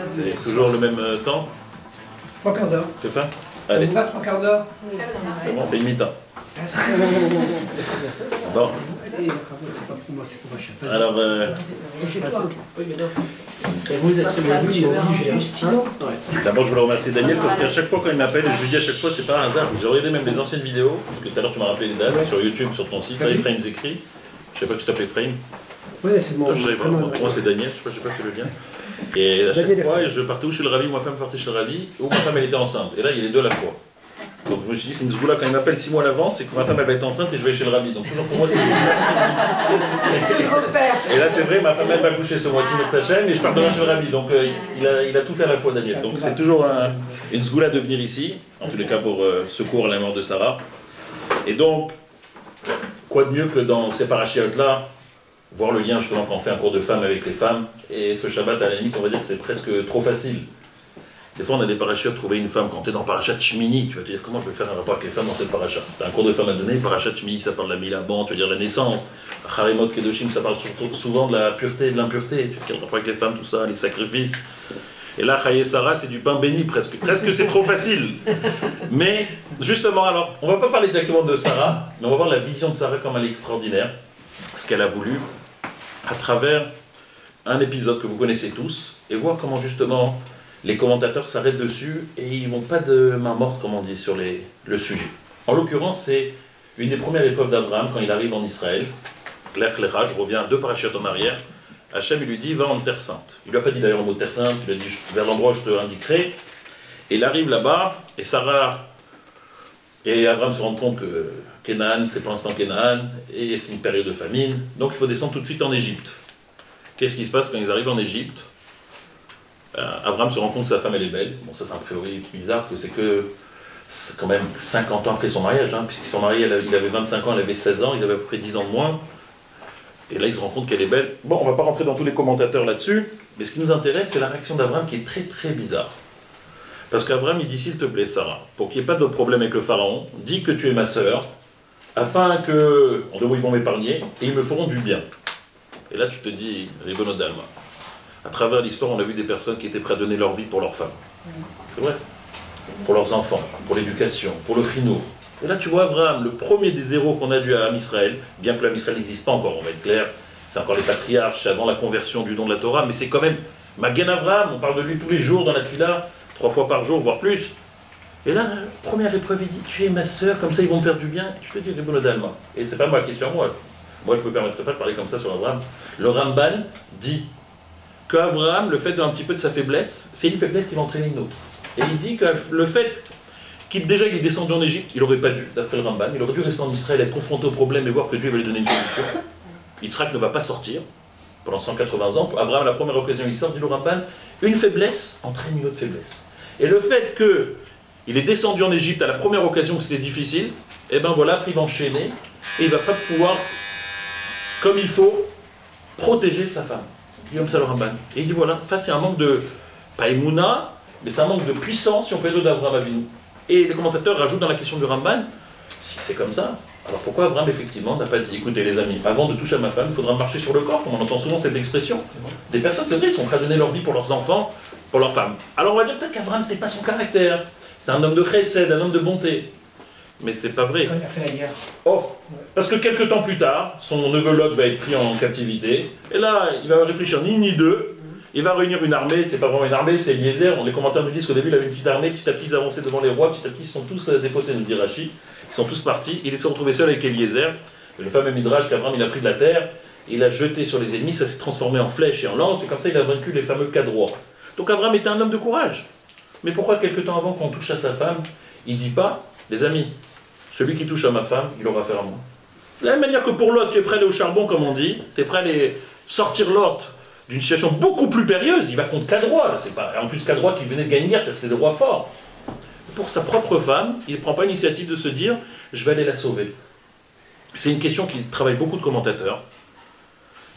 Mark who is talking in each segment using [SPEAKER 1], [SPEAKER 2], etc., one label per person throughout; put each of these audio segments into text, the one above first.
[SPEAKER 1] C'est toujours le même temps?
[SPEAKER 2] 3/4 d'heure.
[SPEAKER 1] C'est ça?
[SPEAKER 2] Ça
[SPEAKER 1] Allez.
[SPEAKER 2] vous va 3/4 d'heure?
[SPEAKER 1] Bon, on fait une mi-temps. Bon. Alors,
[SPEAKER 3] Et vous êtes
[SPEAKER 1] d'abord, je voulais remercier Daniel parce qu'à chaque fois quand il m'appelle, et je lui dis à chaque fois, c'est pas un hasard. J'ai regardé même les anciennes vidéos, parce que tout à l'heure tu m'as rappelé les dates, sur YouTube, sur ton site, Ephraim Zekri. Je sais pas que tu t'appelles Ephraim.
[SPEAKER 2] Oui, c'est mon.
[SPEAKER 1] Moi, c'est Daniel, je sais pas fait le lien. Et à chaque fois, je partais où chez le rabbi, ma femme partait chez le rabbi, ou ma femme elle était enceinte. Et là, il y a les deux à la fois. Donc je me suis dit, c'est une zgoula quand il m'appelle 6 mois à l'avance, c'est que ma femme elle va être enceinte et je vais chez le rabbi. Donc toujours pour moi, c'est le repère. Et là, c'est vrai, ma femme elle va coucher ce mois-ci, notre Hachem, et je pars demain chez le rabbi. Donc il a tout fait à la fois, Daniel. Donc c'est toujours une zgoula de venir ici, en tous les cas pour secours à la mort de Sarah. Et donc, quoi de mieux que dans ces parachiotes-là, voir le lien justement quand on fait un cours de femmes avec les femmes, et ce Shabbat, à la limite, on va dire que c'est presque trop facile. Des fois, on a des parachutes, trouver une femme, quand tu es dans Parachat Shmini, tu vas te dire comment je vais faire un rapport avec les femmes dans cette paracha. Tu as un cours de femmes à donner, Parachat Shmini, ça parle de la Milaban, tu vas dire la naissance. Harimot Kedoshim, ça parle souvent de la pureté et de l'impureté. Tu vas dire rapport avec les femmes, tout ça, les sacrifices. Et là, Chaye Sarah, c'est du pain béni presque. Presque c'est trop facile. Mais, justement, alors, on va pas parler directement de Sarah, mais on va voir la vision de Sarah comme elle est extraordinaire. Ce qu'elle a voulu, à travers un épisode que vous connaissez tous, et voir comment justement les commentateurs s'arrêtent dessus et ils vont pas de main morte, comme on dit, sur le sujet. En l'occurrence, c'est une des premières épreuves d'Abraham quand il arrive en Israël. Lech Lecha, je reviens 2 parachutes en arrière. Hachem, il lui dit, va en terre sainte. Il lui a pas dit d'ailleurs le mot terre sainte, il lui a dit, vers l'endroit où je te indiquerai. Et il arrive là-bas, et Sarah et Abraham se rendent compte que Canaan, c'est pour l'instant Canaan, et c'est une période de famine, donc il faut descendre tout de suite en Égypte. Qu'est-ce qui se passe quand ils arrivent en Égypte? Abraham se rend compte que sa femme elle est belle. Bon, ça c'est a priori bizarre, que c'est quand même 50 ans après son mariage, hein, puisqu'ils sont mariés, il avait 25 ans, elle avait 16 ans, il avait à peu près 10 ans de moins. Et là, il se rend compte qu'elle est belle. Bon, on ne va pas rentrer dans tous les commentateurs là-dessus, mais ce qui nous intéresse, c'est la réaction d'Abraham qui est très très bizarre. Parce qu'Abraham, il dit, s'il te plaît, Sarah, pour qu'il n'y ait pas de problème avec le pharaon, dis que tu es ma sœur, afin que, en deux mots, ils vont m'épargner, et ils me feront du bien. Et là, tu te dis, les bonnes d'Alma. À travers l'histoire, on a vu des personnes qui étaient prêtes à donner leur vie pour leurs femmes. C'est vrai. Pour leurs enfants, pour l'éducation, pour le chinour. Et là, tu vois Abraham, le premier des héros qu'on a dû à Israël, bien que l'âme Israël n'existe pas encore, on va être clair, c'est encore les patriarches, c'est avant la conversion du don de la Torah, mais c'est quand même Magen Abraham, on parle de lui tous les jours dans la Tfila, 3 fois par jour, voire plus. Et là, première épreuve, il dit, tu es ma sœur, comme ça ils vont me faire du bien, et tu te dis, les bonnes d'Alma. Et c'est pas ma question, moi je ne me permettrai pas de parler comme ça sur Abraham. Le Ramban dit qu'Abraham, le fait d'un petit peu de sa faiblesse, c'est une faiblesse qui va entraîner une autre. Et il dit que le fait qu'il est descendu en Égypte, il n'aurait pas dû, d'après le Ramban, il aurait dû rester en Israël, être confronté au problème et voir que Dieu va lui donner une solution. Yitzhak ne va pas sortir pendant 180 ans. Abraham, à la première occasion, il sort, dit le Ramban, une faiblesse entraîne une autre faiblesse. Et le fait qu'il est descendu en Égypte à la première occasion que c'était difficile, et ben voilà, après il va enchaîner, et il ne va pas pouvoir, comme il faut, protéger sa femme. Comme ça le Ramban. Et il dit voilà, ça c'est un manque de, pas émouna, mais c'est un manque de puissance si on peut dire d'Abraham Avinu. Et les commentateurs rajoutent dans la question du Ramban, si c'est comme ça, alors pourquoi Abraham effectivement n'a pas dit, écoutez les amis, avant de toucher à ma femme, il faudra marcher sur le corps, comme on entend souvent cette expression. Des personnes, c'est vrai, ils sont prêts à donner leur vie pour leurs enfants, pour leurs femmes. Alors on va dire peut-être qu'Abraham, ce n'était pas son caractère, c'était un homme de chesed, un homme de bonté. Mais c'est pas vrai.
[SPEAKER 2] Quand il a fait la guerre.
[SPEAKER 1] Oh, parce que quelques temps plus tard, son neveu Lot va être pris en captivité, et là, il va réfléchir ni une ni deux, il va réunir une armée, c'est pas vraiment une armée, c'est Eliezer, les commentaires nous disent qu'au début il avait une petite armée, petit à petit ils avançaient devant les rois, petit à petit ils sont tous défaussés, nous dit Rachi, ils sont tous partis, il s'est retrouvé seul avec Eliezer, le fameux Midrash qu'Abraham il a pris de la terre, il a jeté sur les ennemis, ça s'est transformé en flèche et en lance, et comme ça il a vaincu les fameux cadrois. Donc Abraham était un homme de courage. Mais pourquoi quelques temps avant qu'on touche à sa femme, il dit pas, les amis, celui qui touche à ma femme, il aura affaire à moi. De la même manière que pour Lot, tu es prêt à aller au charbon, comme on dit, tu es prêt à aller sortir Lot d'une situation beaucoup plus périlleuse, il va contre Cadrois, c'est pas en plus Cadrois qui venait de gagner, c'est-à-dire que c'est des rois forts. Pour sa propre femme, il ne prend pas l'initiative de se dire je vais aller la sauver. C'est une question qui travaille beaucoup de commentateurs,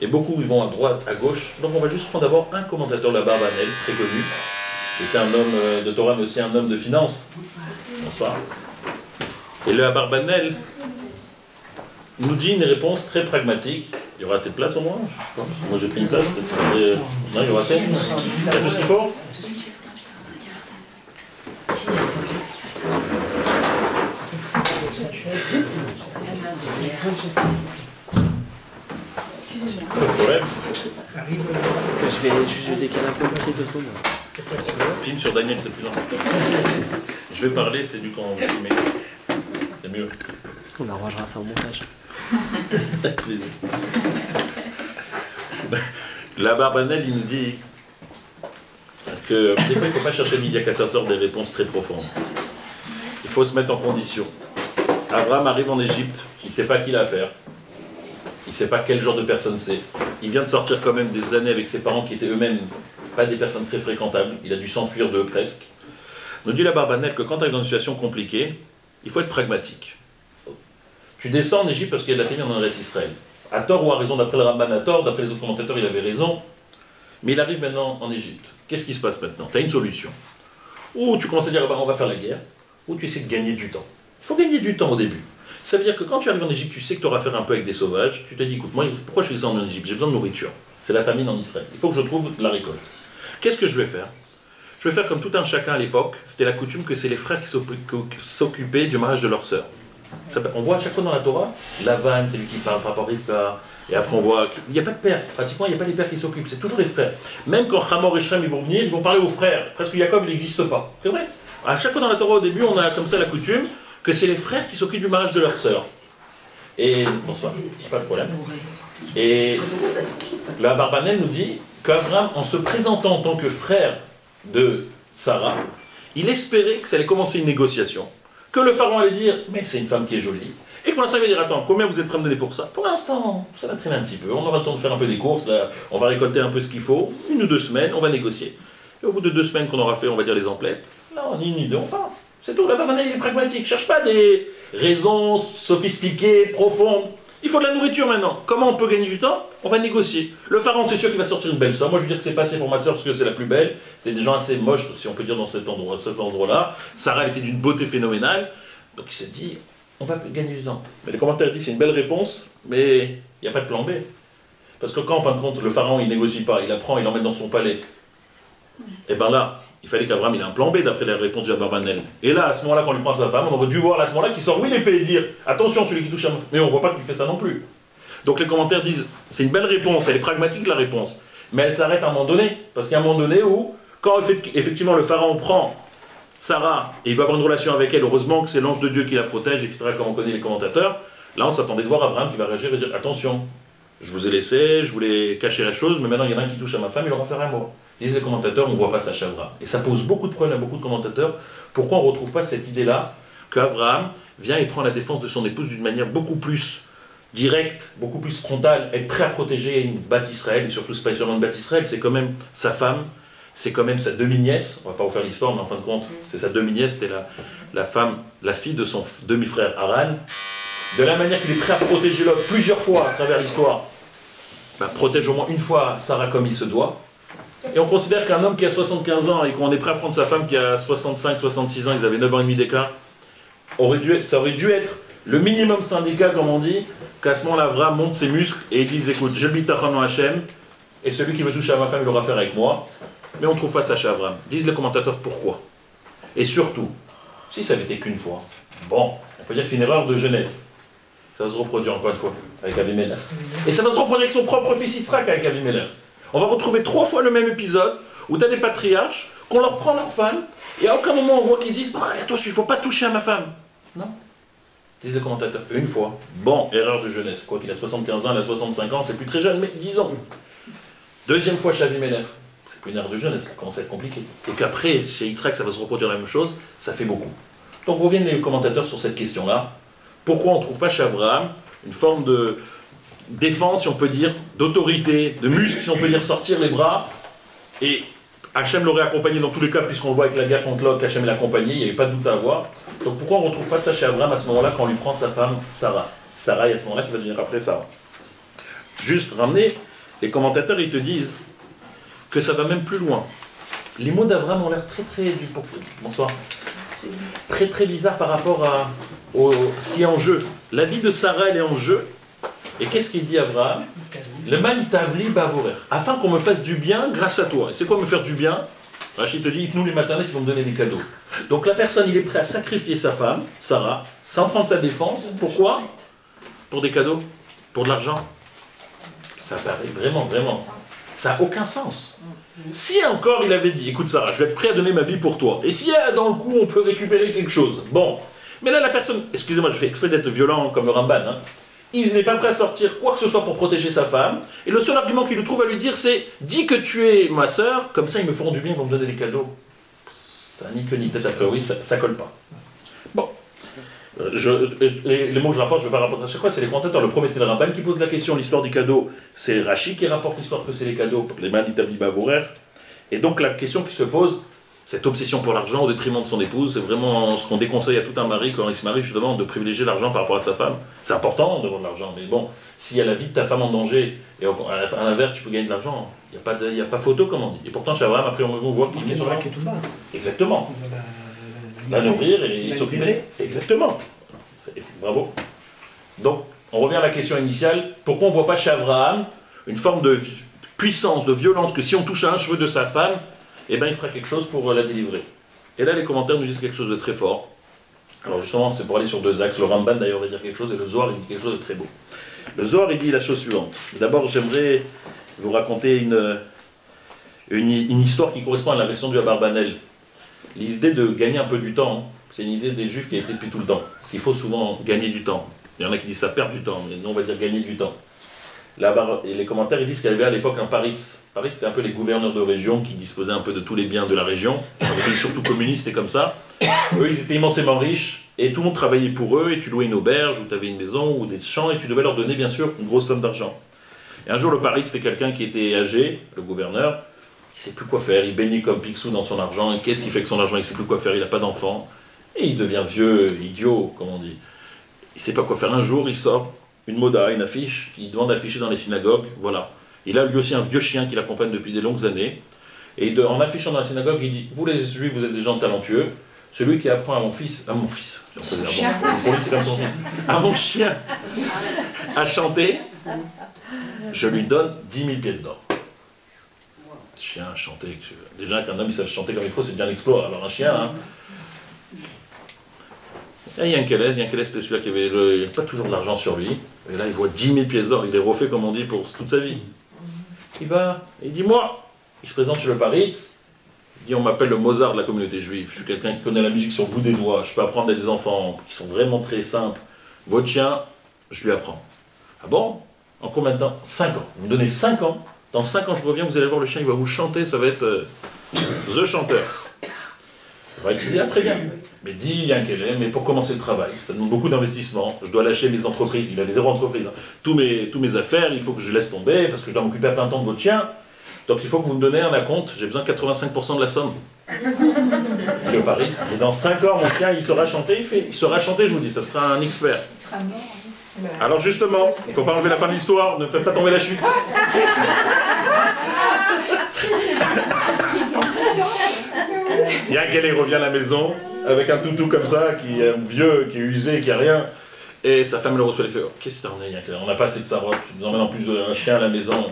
[SPEAKER 1] et beaucoup ils vont à droite, à gauche, donc on va juste prendre d'abord un commentateur, la Barbanel, très connu, qui était un homme de Torah mais aussi un homme de finance. Bonsoir. Et le Abarbanel nous dit une réponse très pragmatique. Il y aura assez de place au moins? Moi j'ai pris une place, peut-être. Non, il y aura assez. Il y a tout ce qu'il faut? Pas de problème.
[SPEAKER 3] Je décale un peu le pied de son.
[SPEAKER 1] Film sur Daniel, c'est plus important. Je vais parler, c'est du quand on va filmer. C'est mieux.
[SPEAKER 3] On arrangera ça au montage.
[SPEAKER 1] La Barbanel, il nous dit que des fois, il ne faut pas chercher midi à 14h des réponses très profondes. Il faut se mettre en condition. Abraham arrive en Égypte, il ne sait pas qui l'a à faire. Il ne sait pas quel genre de personne c'est. Il vient de sortir quand même des années avec ses parents qui étaient eux-mêmes pas des personnes très fréquentables. Il a dû s'enfuir d'eux presque. Nous dit la Barbanel que quand tu es dans une situation compliquée, il faut être pragmatique. Tu descends en Égypte parce qu'il y a de la famille en Eretz Israël. À tort ou à raison, d'après le Ramban à tort, d'après les autres commentateurs, il avait raison. Mais il arrive maintenant en Égypte. Qu'est-ce qui se passe maintenant? Tu as une solution. Ou tu commences à dire, on va faire la guerre, ou tu essaies de gagner du temps. Il faut gagner du temps au début. Ça veut dire que quand tu arrives en Égypte, tu sais que tu auras affaire un peu avec des sauvages. Tu te dis, écoute, moi, pourquoi je suis descendu en Égypte? J'ai besoin de nourriture. C'est la famine en Israël. Il faut que je trouve la récolte. Qu'est-ce que je vais faire? Je vais faire comme tout un chacun à l'époque. C'était la coutume que c'est les frères qui s'occupaient du mariage de leur sœur. On voit à chaque fois dans la Torah, Lavan, c'est lui qui parle par rapport à Rivka. Et après on voit qu'il n'y a pas de père. Pratiquement, il n'y a pas les pères qui s'occupent. C'est toujours les frères. Même quand Hamor et Shrem ils vont venir, ils vont parler aux frères. Presque Yaakov, il n'existe pas. C'est vrai. À chaque fois dans la Torah, au début, on a comme ça la coutume que c'est les frères qui s'occupent du mariage de leur sœur. Et bonsoir, pas de problème. Et la Barbanel nous dit qu'Abraham, en se présentant en tant que frère de Sarah, il espérait que ça allait commencer une négociation. Que le pharaon allait dire, mais c'est une femme qui est jolie. Et pour l'instant, il va dire, attends, combien vous êtes prêts à me donner pour ça? Pour l'instant, ça va traîner un petit peu. On aura le temps de faire un peu des courses, là, on va récolter un peu ce qu'il faut. 1 ou 2 semaines, on va négocier. Et au bout de 2 semaines qu'on aura fait, on va dire les emplettes. Là, ni une idée, on part. C'est tout, la Barbanel, il est pragmatique. Cherche pas des raisons sophistiquées, profondes. Il faut de la nourriture maintenant. Comment on peut gagner du temps? On va négocier. Le pharaon, c'est sûr qu'il va sortir une belle somme. Moi, je veux dire que c'est pas assez pour ma soeur parce que c'est la plus belle. C'était des gens assez moches, si on peut dire, dans cet endroit-là. Sarah, elle était d'une beauté phénoménale. Donc il s'est dit, on va gagner du temps. Mais les commentaires disent, c'est une belle réponse, mais il n'y a pas de plan B. Parce que quand, en fin de compte, le pharaon, il négocie pas, il la prend, il l'emmène dans son palais. Et bien là, il fallait qu'Abraham ait un plan B d'après la réponse de Abarbanel. Et là, à ce moment-là, quand on lui prend sa femme, on aurait dû voir à ce moment-là qu'il sort, oui, l'épée et dire, attention, celui qui touche à ma femme. Mais on ne voit pas qu'il fait ça non plus. Donc les commentaires disent, c'est une belle réponse, elle est pragmatique la réponse. Mais elle s'arrête à un moment donné. Parce qu'il y a un moment donné où, quand effectivement le pharaon prend Sarah, et il va avoir une relation avec elle, heureusement que c'est l'ange de Dieu qui la protège, etc., comme on connaît les commentateurs, là on s'attendait de voir Abraham qui va réagir et dire, attention, je vous ai laissé, je voulais cacher la chose, mais maintenant il y en a un qui touche à ma femme, il aura affaire à moi. Disent les commentateurs, on ne voit pas sa chavra. Et ça pose beaucoup de problèmes à beaucoup de commentateurs. Pourquoi on ne retrouve pas cette idée-là qu'Abraham vient et prend la défense de son épouse d'une manière beaucoup plus directe, beaucoup plus frontale, être prêt à protéger une Bat Israël, et surtout c'est pas seulement une Bat Israël, c'est quand même sa femme, c'est quand même sa demi-nièce, on ne va pas vous faire l'histoire, mais en fin de compte, c'est sa demi-nièce, c'était la femme, la fille de son demi-frère Haran. De la manière qu'il est prêt à protéger l'autre plusieurs fois à travers l'histoire, protège au moins une fois Sarah comme il se doit. Et on considère qu'un homme qui a 75 ans et qu'on est prêt à prendre sa femme qui a 65, 66 ans, ils avaient 9 ans et demi d'écart, ça aurait dû être le minimum syndical, comme on dit, qu'à ce moment-là, Abraham monte ses muscles et il dit, écoute, je vis Tacham en Hachem, et celui qui veut toucher à ma femme, il aura affaire avec moi. Mais on ne trouve pas ça chez Abraham. Disent les commentateurs pourquoi. Et surtout, si ça n'était qu'une fois, bon, on peut dire que c'est une erreur de jeunesse. Ça va se reproduire encore une fois avec Avimelech. Et ça va se reproduire avec son propre fils Yitzhak avec Avimelech. On va retrouver 3 fois le même épisode où tu as des patriarches, qu'on leur prend leur femme, et à aucun moment on voit qu'ils disent attention, il ne faut pas toucher à ma femme. Non. Disent les commentateurs, une fois. Bon, erreur de jeunesse. Quoi qu'il a 75 ans, il a 65 ans, c'est plus très jeune, mais 10 ans. Deuxième fois chez Avimelech. C'est plus une erreur de jeunesse, ça commence à être compliqué. Et qu'après, chez Yitzhak, ça va se reproduire la même chose, ça fait beaucoup. Donc reviennent les commentateurs sur cette question-là. Pourquoi on ne trouve pas chez Abraham une forme de défense, si on peut dire, d'autorité, de muscle, si on peut dire, sortir les bras, et Hachem l'aurait accompagné dans tous les cas, puisqu'on le voit avec la guerre contre Lot, Hachem l'a accompagné, il n'y avait pas de doute à avoir. Donc pourquoi on ne retrouve pas ça chez Abraham à ce moment-là, quand on lui prend sa femme Sarah? Sarah, à ce moment-là, qui va devenir après Sarah. Juste ramener, les commentateurs, ils te disent que ça va même plus loin. Les mots d'Abraham ont l'air très bonsoir, très bizarre par rapport à ce qui est en jeu. La vie de Sarah, elle est en jeu. Et qu'est-ce qu'il dit Abraham? Le man itavli bavorer. Afin qu'on me fasse du bien grâce à toi. Et c'est quoi me faire du bien? Rachid te dit, nous les maternels, ils vont me donner des cadeaux. Donc la personne, il est prêt à sacrifier sa femme, Sarah, sans prendre sa défense. Pourquoi? Pour des cadeaux? Pour de l'argent? Ça paraît vraiment. Ça n'a aucun sens. Si encore il avait dit, écoute Sarah, je vais être prêt à donner ma vie pour toi. Et si dans le coup on peut récupérer quelque chose. Bon. Mais là la personne, excusez-moi, je fais exprès d'être violent comme le Ramban, hein. Il n'est pas prêt à sortir quoi que ce soit pour protéger sa femme. Et le seul argument qu'il lui trouve à lui dire, c'est dis que tu es ma sœur, comme ça ils me feront du bien, ils vont me donner des cadeaux. Ça ni queue ni tête, a priori, ça colle pas. Bon. Les mots que je rapporte, je ne vais pas rapporter à chaque fois, c'est les commentateurs. Le premier, c'est le Ramban qui pose la question, l'histoire du cadeau. C'est Rachid qui rapporte l'histoire que c'est les cadeaux, les manitavli bavorer. Et donc la question qui se pose, cette obsession pour l'argent au détriment de son épouse, c'est vraiment ce qu'on déconseille à tout un mari quand il se marie, justement, de privilégier l'argent par rapport à sa femme. C'est important d'avoir de l'argent, mais bon, s'il y a la vie de ta femme en danger, et à l'inverse, tu peux gagner de l'argent, il n'y a pas photo, comme on dit. Et pourtant, chez Abraham, après, on voit qu'il est sur la
[SPEAKER 2] qui est tout bas.
[SPEAKER 1] Exactement. La nourrir et s'occuper. Exactement. Bravo. Donc, on revient à la question initiale. Pourquoi on ne voit pas chez Abraham une forme de puissance, de violence, que si on touche à un cheveu de sa femme, eh bien, il fera quelque chose pour la délivrer. Et là, les commentaires nous disent quelque chose de très fort. Alors justement, c'est pour aller sur deux axes. Le Ramban, d'ailleurs, va dire quelque chose, et le Zohar, il dit quelque chose de très beau. Le Zohar, il dit la chose suivante. D'abord, j'aimerais vous raconter une histoire qui correspond à la version du Abarbanel. L'idée de gagner un peu du temps, c'est une idée des Juifs qui a été depuis tout le temps. Il faut souvent gagner du temps. Il y en a qui disent ça, perdre du temps, mais nous, on va dire gagner du temps. Et les commentaires, ils disent qu'il y avait à l'époque un paritz. Paritz, c'était un peu les gouverneurs de région qui disposaient un peu de tous les biens de la région. Ils étaient surtout communistes et comme ça. Eux, ils étaient immensément riches et tout le monde travaillait pour eux. Et tu louais une auberge ou tu avais une maison ou des champs et tu devais leur donner, bien sûr, une grosse somme d'argent. Et un jour, le paritz, c'était quelqu'un qui était âgé, le gouverneur. Il ne sait plus quoi faire. Il baignait comme Picsou dans son argent. Et qu'est-ce qui fait que son argent, il ne sait plus quoi faire? Il n'a pas d'enfant. Et il devient vieux, idiot, comme on dit. Il ne sait pas quoi faire. Un jour, il sort une moda, une affiche, il demande d'afficher dans les synagogues, voilà. Il a lui aussi un vieux chien qui l'accompagne depuis des longues années, et en affichant dans la synagogue, il dit, vous les Juifs, vous êtes des gens talentueux, celui qui apprend à mon fils, pour lui c'est comme son fils, à mon chien, à chanter, je lui donne 10 000 pièces d'or. Chien, chanter, déjà qu'un homme il sait chanter comme il faut, c'est bien un exploit, alors un chien, hein. Et Yankeles, c'était celui-là qui avait il n'avait pas toujours de l'argent sur lui. Et là, il voit 10 000 pièces d'or. Il est refait, comme on dit, pour toute sa vie. Il va, il dit, moi, il se présente chez le paritz. Il dit, on m'appelle le Mozart de la communauté juive. Je suis quelqu'un qui connaît la musique sur le bout des doigts. Je peux apprendre à des enfants qui sont vraiment très simples. Votre chien, je lui apprends. Ah bon? En combien de temps? 5 ans. Vous me donnez 5 ans. Dans 5 ans, je reviens, vous allez voir le chien, il va vous chanter. Ça va être The Chanteur. Il dit, ah, très bien. Mais dis, Yankelem, mais pour commencer le travail, ça demande beaucoup d'investissement. Je dois lâcher mes entreprises. Il avait 0 entreprise. Hein. Tous mes affaires, il faut que je laisse tomber parce que je dois m'occuper à plein temps de votre chien. Donc il faut que vous me donnez un acompte. J'ai besoin de 85% de la somme. Et le pari. Et dans 5 ans, mon chien, il saura chanter. Il saura chanter, je vous dis. Ça sera un expert.
[SPEAKER 4] Il sera mort.
[SPEAKER 1] Alors justement, il ne faut pas enlever la fin de l'histoire. Ne faites pas tomber la chute. Yankelem revient à la maison avec un toutou comme ça, qui est vieux, qui est usé, qui a rien. Et sa femme le reçoit et fait, oh, qu'est-ce que t'en es, Yankelem? On n'a pas assez de sa robe, tu nous emmènes en plus un chien à la maison.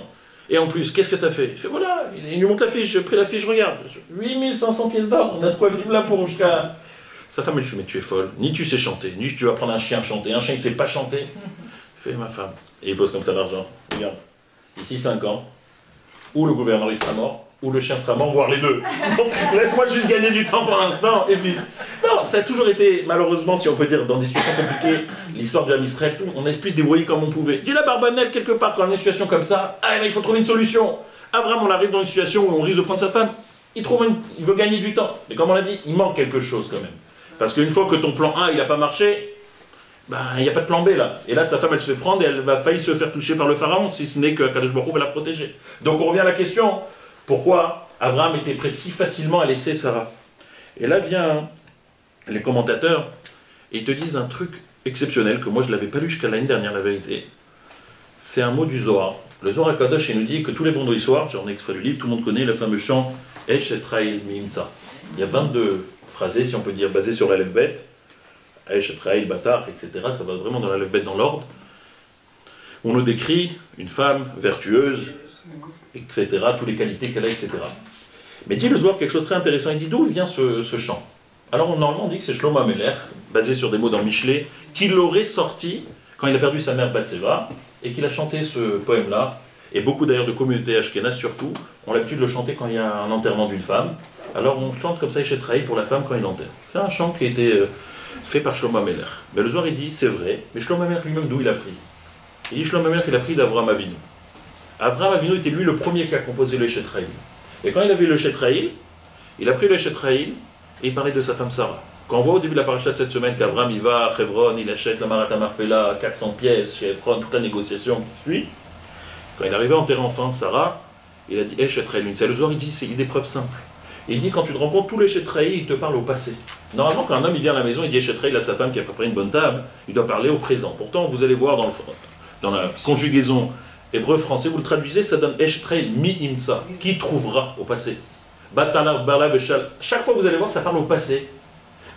[SPEAKER 1] Et en plus, qu'est-ce que t'as fait? Il fait, voilà, il lui montre la fiche, j'ai pris la fiche, regarde. 8500 pièces d'or, on a de quoi vivre là pour jusqu'à... Sa femme, elle lui fait, mais tu es folle, ni tu sais chanter, ni tu vas prendre un chien chanter. Un chien, il ne sait pas chanter. Il fait, ma femme. Et il pose comme ça l'argent. Regarde, ici 5 ans, ou le gouverneur il sera mort, ou le chien sera mort, voire les deux. Donc, laisse-moi juste gagner du temps pour l'instant, et puis... Non, ça a toujours été, malheureusement, si on peut dire, dans des situations compliquées, l'histoire de la Israël, on a pu se débrouiller comme on pouvait. Dis la Barbanel, quelque part, quand on a une situation comme ça, ah, il faut trouver une solution. Abraham, on arrive dans une situation où on risque de prendre sa femme, il veut gagner du temps. Mais comme on l'a dit, il manque quelque chose quand même. Parce qu'une fois que ton plan A, il n'a pas marché, ben, il n'y a pas de plan B là. Et là, sa femme, elle se fait prendre et elle va faillir se faire toucher par le pharaon, si ce n'est que Kadosh Baruch Hu va la protéger. Donc on revient à la question, pourquoi Abraham était prêt si facilement à laisser Sarah? Et là vient les commentateurs, et ils te disent un truc exceptionnel, que moi je ne l'avais pas lu jusqu'à l'année dernière, la vérité. C'est un mot du Zohar. Le Zohar HaKadosh, il nous dit que tous les vendredis soirs, j'en ai extrait du livre, tout le monde connaît le fameux chant Esh et Traïl Mimsa. Il y a 22 phrasés, si on peut dire, basés sur l'Aleph Bet, Esh et Traïl, Batar, etc. Ça va vraiment dans l'Aleph Bet dans l'ordre. On nous décrit une femme vertueuse, etc., toutes les qualités qu'elle a, etc. Mais dit le Zohar quelque chose de très intéressant, il dit d'où vient ce chant. Alors normalement on dit que c'est Shlomo Ameler, basé sur des mots dans Michelet, qui l'aurait sorti quand il a perdu sa mère Batseva, et qu'il a chanté ce poème-là, et beaucoup d'ailleurs de communautés ashkénazes surtout, ont l'habitude de le chanter quand il y a un enterrement d'une femme. Alors on chante comme ça Eshetraïl pour la femme quand il enterre. C'est un chant qui a été fait par Shlomo Ameler. Mais le Zohar il dit, c'est vrai, mais Shlomo Ameler lui-même d'où il a pris? Il dit Shlomo Ameler il a pris d'Avraham Avinu. Avraham Avinu était lui le premier qui a composé le Eshetraïl. Et quand il a vu le Eshetraïl, il a pris le Eshetraïl et il parlait de sa femme Sarah. Quand on voit au début de la paracha de cette semaine qu'Avraham il va à Hebron, il achète la Marat Marpella, 400 pièces chez Ephron, toute la négociation qui suit. Quand il est arrivé à enterrer enfin Sarah, il a dit Eshetraïl. C'est le Zohar, il dit c'est des preuves simples. Il dit quand tu te rencontres tous les Eshetraïl, il te parle au passé. Normalement, quand un homme il vient à la maison, il dit Eshetraïl à sa femme qui a préparé une bonne table, il doit parler au présent. Pourtant, vous allez voir dans la conjugaison hébreu-français, vous le traduisez, ça donne Eshetraïl mi imsa, qui trouvera au passé. Batalar Bala Veshal. Chaque fois, vous allez voir, ça parle au passé.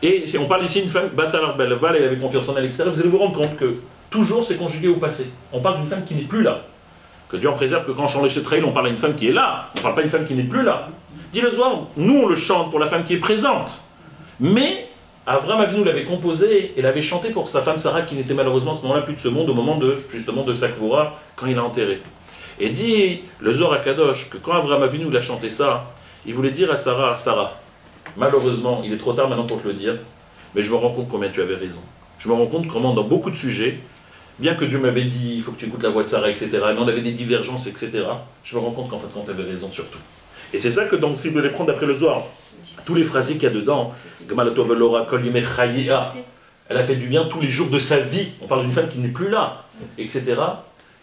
[SPEAKER 1] Et on parle ici d'une femme, Batalar Bala, elle avait confiance en elle, etc. Vous allez vous rendre compte que toujours c'est conjugué au passé. On parle d'une femme qui n'est plus là. Que Dieu en préserve que quand on chante Eshetraïl, on parle à une femme qui est là. On ne parle pas d'une femme qui n'est plus là. Dit le Zohar, nous on le chante pour la femme qui est présente. Mais Avraham Avinu l'avait composé et l'avait chanté pour sa femme Sarah qui n'était malheureusement à ce moment-là plus de ce monde au moment de justement de sa Kvorah quand il l'a enterré. Et dit le Zohar à Kadosh que quand Avraham Avinu l'a chanté ça, il voulait dire à Sarah, malheureusement il est trop tard maintenant pour te le dire, mais je me rends compte combien tu avais raison. Je me rends compte comment dans beaucoup de sujets, bien que Dieu m'avait dit il faut que tu écoutes la voix de Sarah, etc., mais on avait des divergences, etc., je me rends compte qu'en fait quand tu avais raison surtout. Et c'est ça que donc si vous voulez prendre d'après le Zohar, tous les phrasés qu'il y a dedans, elle a fait du bien tous les jours de sa vie. On parle d'une femme qui n'est plus là, etc.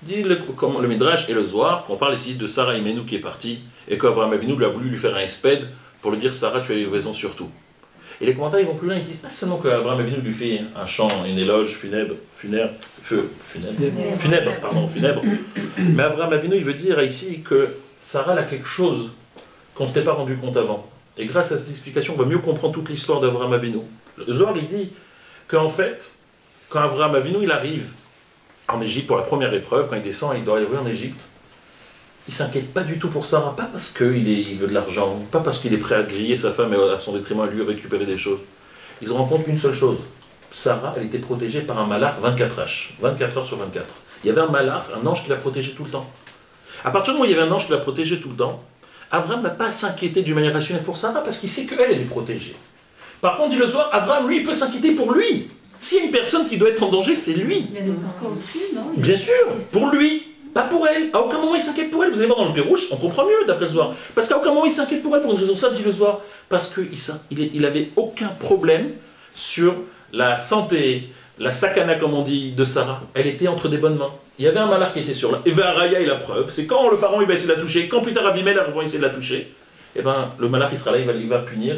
[SPEAKER 1] Dit comme le Midrash et le Zohar, qu'on parle ici de Sarah Imenu qui est partie, et qu'Avraham Avinu lui a voulu lui faire un espède pour lui dire Sarah, tu as eu raison sur tout. Et les commentaires ils vont plus loin, ils disent pas seulement qu'Avraham Avinu lui fait un chant, une éloge funèbre, mais Avraham Avinu il veut dire ici que Sarah a quelque chose qu'on ne s'était pas rendu compte avant. Et grâce à cette explication, on va mieux comprendre toute l'histoire d'Avraham Avinu. Le Zohar, il dit qu'en fait, quand Avraham Avinu, il arrive en Égypte pour la première épreuve, quand il descend, il doit arriver en Égypte, il ne s'inquiète pas du tout pour Sarah, pas parce qu'il veut de l'argent, pas parce qu'il est prêt à griller sa femme et à son détriment à lui récupérer des choses. Il se rend compte qu'une seule chose, Sarah, elle était protégée par un malach 24H, 24 heures sur 24. Il y avait un malach, un ange qui la protégeait tout le temps. À partir du moment où il y avait un ange qui la protégeait tout le temps, Avraham n'a pas à s'inquiéter d'une manière rationnelle pour Sarah parce qu'il sait qu'elle, elle est protégée. Par contre, dit le soir, Avraham, lui, il peut s'inquiéter pour lui. S'il y a une personne qui doit être en danger, c'est lui.
[SPEAKER 4] Il y a des parcours au-dessus, non?
[SPEAKER 1] Bien sûr, pour lui, pas pour elle. À aucun moment il s'inquiète pour elle. Vous allez voir dans le Pérouche, on comprend mieux d'après le soir. Parce qu'à aucun moment il s'inquiète pour elle pour une raison simple, dit le soir. Parce qu'il n'avait aucun problème sur la santé, la sakana, comme on dit, de Sarah. Elle était entre des bonnes mains. Il y avait un malach qui était sur là. Et Varaya est la preuve. C'est quand le pharaon il va essayer de la toucher, quand plus tard Avimel va essayer de la toucher, et ben le malach il sera là, il va punir.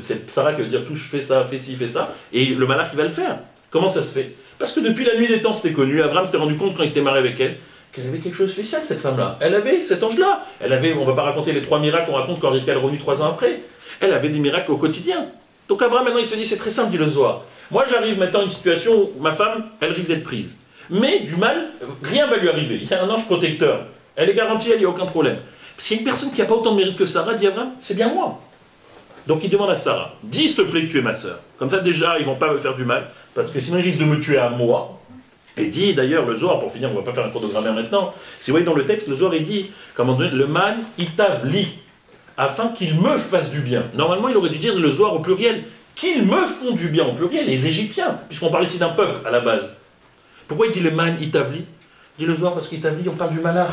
[SPEAKER 1] C'est Sarah qui va dire touche, fais ça, fais ci, fais ça. Et le malach il va le faire. Comment ça se fait? Parce que depuis la nuit des temps c'était connu. Avraham s'était rendu compte quand il s'était marié avec elle qu'elle avait quelque chose de spécial cette femme-là. Elle avait cet ange-là. Elle avait, on ne va pas raconter les 3 miracles qu'on raconte quand Rivka est revenue 3 ans après. Elle avait des miracles au quotidien. Donc Avraham maintenant il se dit c'est très simple, dit le Zohar. Moi j'arrive maintenant à une situation où ma femme elle risque d'être prise. Mais du mal, rien ne va lui arriver. Il y a un ange protecteur. Elle est garantie, il n'y a aucun problème. S'il y a une personne qui n'a pas autant de mérite que Sarah, dit Avraham, c'est bien moi. Donc il demande à Sarah, dis s'il te plaît que tu es ma sœur. Comme ça déjà, ils ne vont pas me faire du mal, parce que sinon ils risquent de me tuer à moi. Et dit d'ailleurs, le Zohar, pour finir, on ne va pas faire un cours de grammaire maintenant, si vous voyez dans le texte, le Zohar il dit, comment dire, le man itavli, afin qu'il me fasse du bien. Normalement, il aurait dû dire le Zohar au pluriel, qu'ils me font du bien au pluriel, les Égyptiens, puisqu'on parle ici d'un peuple à la base. Pourquoi il dit le man itavli? Il dit le Zohar parce qu'itavli, on parle du malach.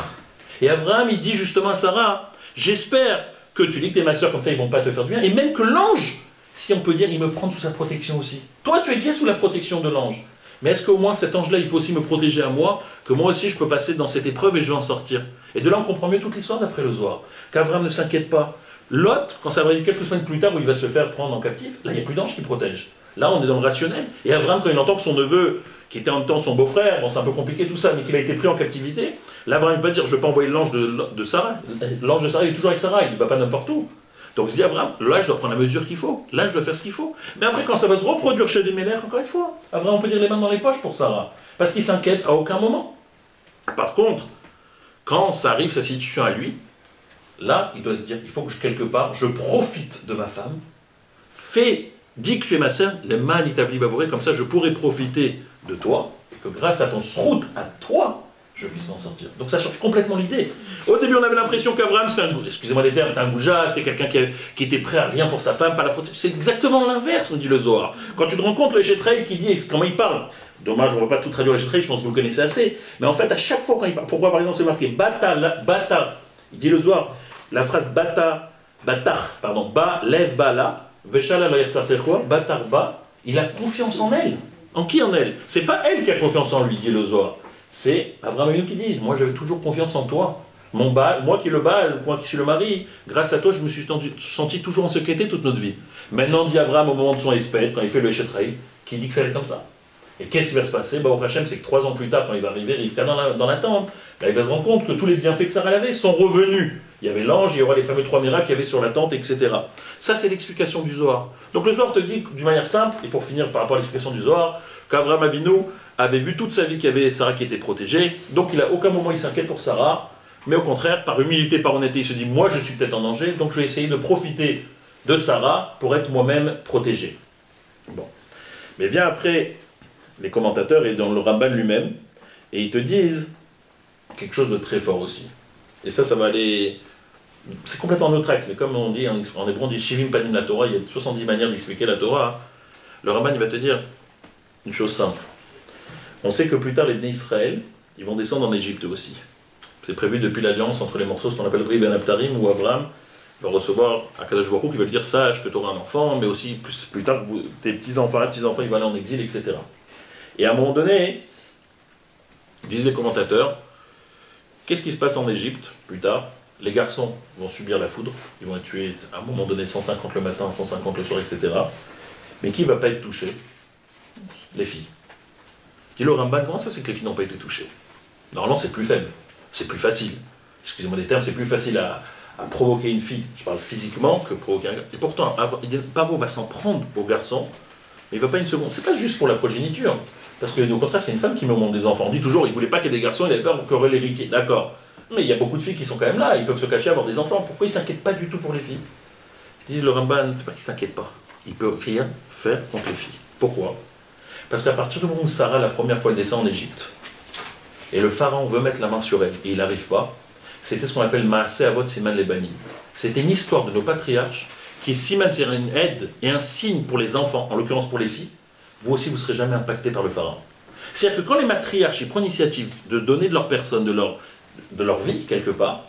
[SPEAKER 1] Et Avraham, il dit justement à Sarah, j'espère que tu dis que tu es ma soeur, comme ça ils ne vont pas te faire du bien, et même que l'ange, si on peut dire, il me prend sous sa protection aussi. Toi, tu es bien sous la protection de l'ange. Mais est-ce qu'au moins cet ange-là, il peut aussi me protéger à moi, que moi aussi je peux passer dans cette épreuve et je vais en sortir? Et de là, on comprend mieux toute l'histoire d'après le Zohar. Qu'Avraham ne s'inquiète pas. Lot, quand ça va arriver quelques semaines plus tard où il va se faire prendre en captif, là, il n'y a plus d'ange qui protège. Là, on est dans le rationnel. Et Avraham, quand il entend que son neveu, qui était en même temps son beau-frère, bon, c'est un peu compliqué tout ça, mais qu'il a été pris en captivité, là, Avraham ne peut pas dire, je ne vais pas envoyer l'ange de Sarah. L'ange de Sarah, il est toujours avec Sarah, il ne va pas n'importe où. Donc, il dit Avraham, là, je dois prendre la mesure qu'il faut. Là, je dois faire ce qu'il faut. Mais après, quand ça va se reproduire chez les Ménères, encore une fois, Avraham peut dire les mains dans les poches pour Sarah. Parce qu'il s'inquiète à aucun moment. Par contre, quand ça arrive, sa situation à lui, là, il doit se dire, il faut que quelque part, je profite de ma femme, dis que tu es ma sœur, les mal itavli bavouré, comme ça je pourrai profiter de toi, et que grâce à ton srout, à toi, je puisse m'en sortir. Donc ça change complètement l'idée. Au début, on avait l'impression qu'Abraham, excusez-moi les termes, c'était un goujat, c'était quelqu'un qui était prêt à rien pour sa femme, pas la protéger. C'est exactement l'inverse, nous dit le Zohar. Quand tu te rends compte, le Échetraïl qui dit, comment il parle, dommage, on ne va pas tout traduire le Échetraïl, je pense que vous le connaissez assez, mais en fait, à chaque fois quand il parle, pourquoi par exemple c'est marqué bata, il dit le Zohar, la phrase bata, lève bala, veshala la yertsa, c'est quoi? Batar ba, il a confiance en elle. En qui en elle? C'est pas elle qui a confiance en lui, dit le Zohar. C'est Abraham Avinu qui dit, moi j'avais toujours confiance en toi. Mon Baal, moi qui est le Baal, moi qui suis le mari, grâce à toi je me suis senti toujours en sécurité toute notre vie. Maintenant dit Abraham au moment de son espède, quand il fait le Échetraïl, qui dit que ça va être comme ça. Et qu'est-ce qui va se passer? Au Hachem, c'est que 3 ans plus tard, quand il va arriver, Rivka dans la tente, là il va se rendre compte que tous les bienfaits que Sarah avait sont revenus. Il y avait l'ange, il y aura les fameux 3 miracles qu'il y avait sur la tente, etc. Ça c'est l'explication du Zohar. Donc le Zohar te dit d'une manière simple, et pour finir par rapport à l'explication du Zohar, qu'Abraham Avinu avait vu toute sa vie qu'il y avait Sarah qui était protégée, donc il à aucun moment il s'inquiète pour Sarah, mais au contraire, par humilité, par honnêteté, il se dit, moi je suis peut-être en danger, donc je vais essayer de profiter de Sarah pour être moi-même protégé. Bon. Mais bien après, les commentateurs et dans le Ramban lui-même, et ils te disent quelque chose de très fort aussi. Et ça va aller... C'est complètement notre axe, mais comme on dit en hébreu, on dit Shivim Panim la Torah, il y a 70 manières d'expliquer la Torah. Le Ramban il va te dire une chose simple. On sait que plus tard, les Bnei Israël, ils vont descendre en Égypte aussi. C'est prévu depuis l'alliance entre les morceaux, ce qu'on appelle Bri Ben Abtarim, où Abraham va recevoir Akadosh Baruch Hu qui va lui dire sache que tu auras un enfant, mais aussi plus tard, tes petits-enfants, ils vont aller en exil, etc. Et à un moment donné, disent les commentateurs, qu'est-ce qui se passe en Égypte plus tard? Les garçons vont subir la foudre, ils vont être tués à un moment donné 150 le matin, 150 le soir, etc. Mais qui ne va pas être touché? Les filles. Dit le Ramban, comment ça c'est que les filles n'ont pas été touchées? Normalement c'est plus faible, c'est plus facile. Excusez-moi des termes, c'est plus facile à provoquer une fille, je parle physiquement, que provoquer un garçon. Et pourtant, Paro va s'en prendre au garçon, mais il ne va pas une seconde. C'est pas juste pour la progéniture, parce que au contraire c'est une femme qui me montre des enfants. On dit toujours, il ne voulait pas qu'il y ait des garçons, il avait peur qu'il y aurait l'héritier. D'accord. Mais il y a beaucoup de filles qui sont quand même là, ils peuvent se cacher, avoir des enfants. Pourquoi ils ne s'inquiètent pas du tout pour les filles? Disent le Ramban, c'est pas qu'ils ne s'inquiètent pas. Il ne peut rien faire contre les filles. Pourquoi? Parce qu'à partir du moment où Sarah, la première fois, elle descend en Égypte, et le pharaon veut mettre la main sur elle, et il n'arrive pas, c'était ce qu'on appelle Maaseh Avot Siman Lebanim. C'était une histoire de nos patriarches, qui est Siman, c'est une aide et un signe pour les enfants, en l'occurrence pour les filles. Vous aussi, vous ne serez jamais impactés par le pharaon. C'est-à-dire que quand les matriarches ils prennent l'initiative de donner de leur personne, de leur vie, quelque part,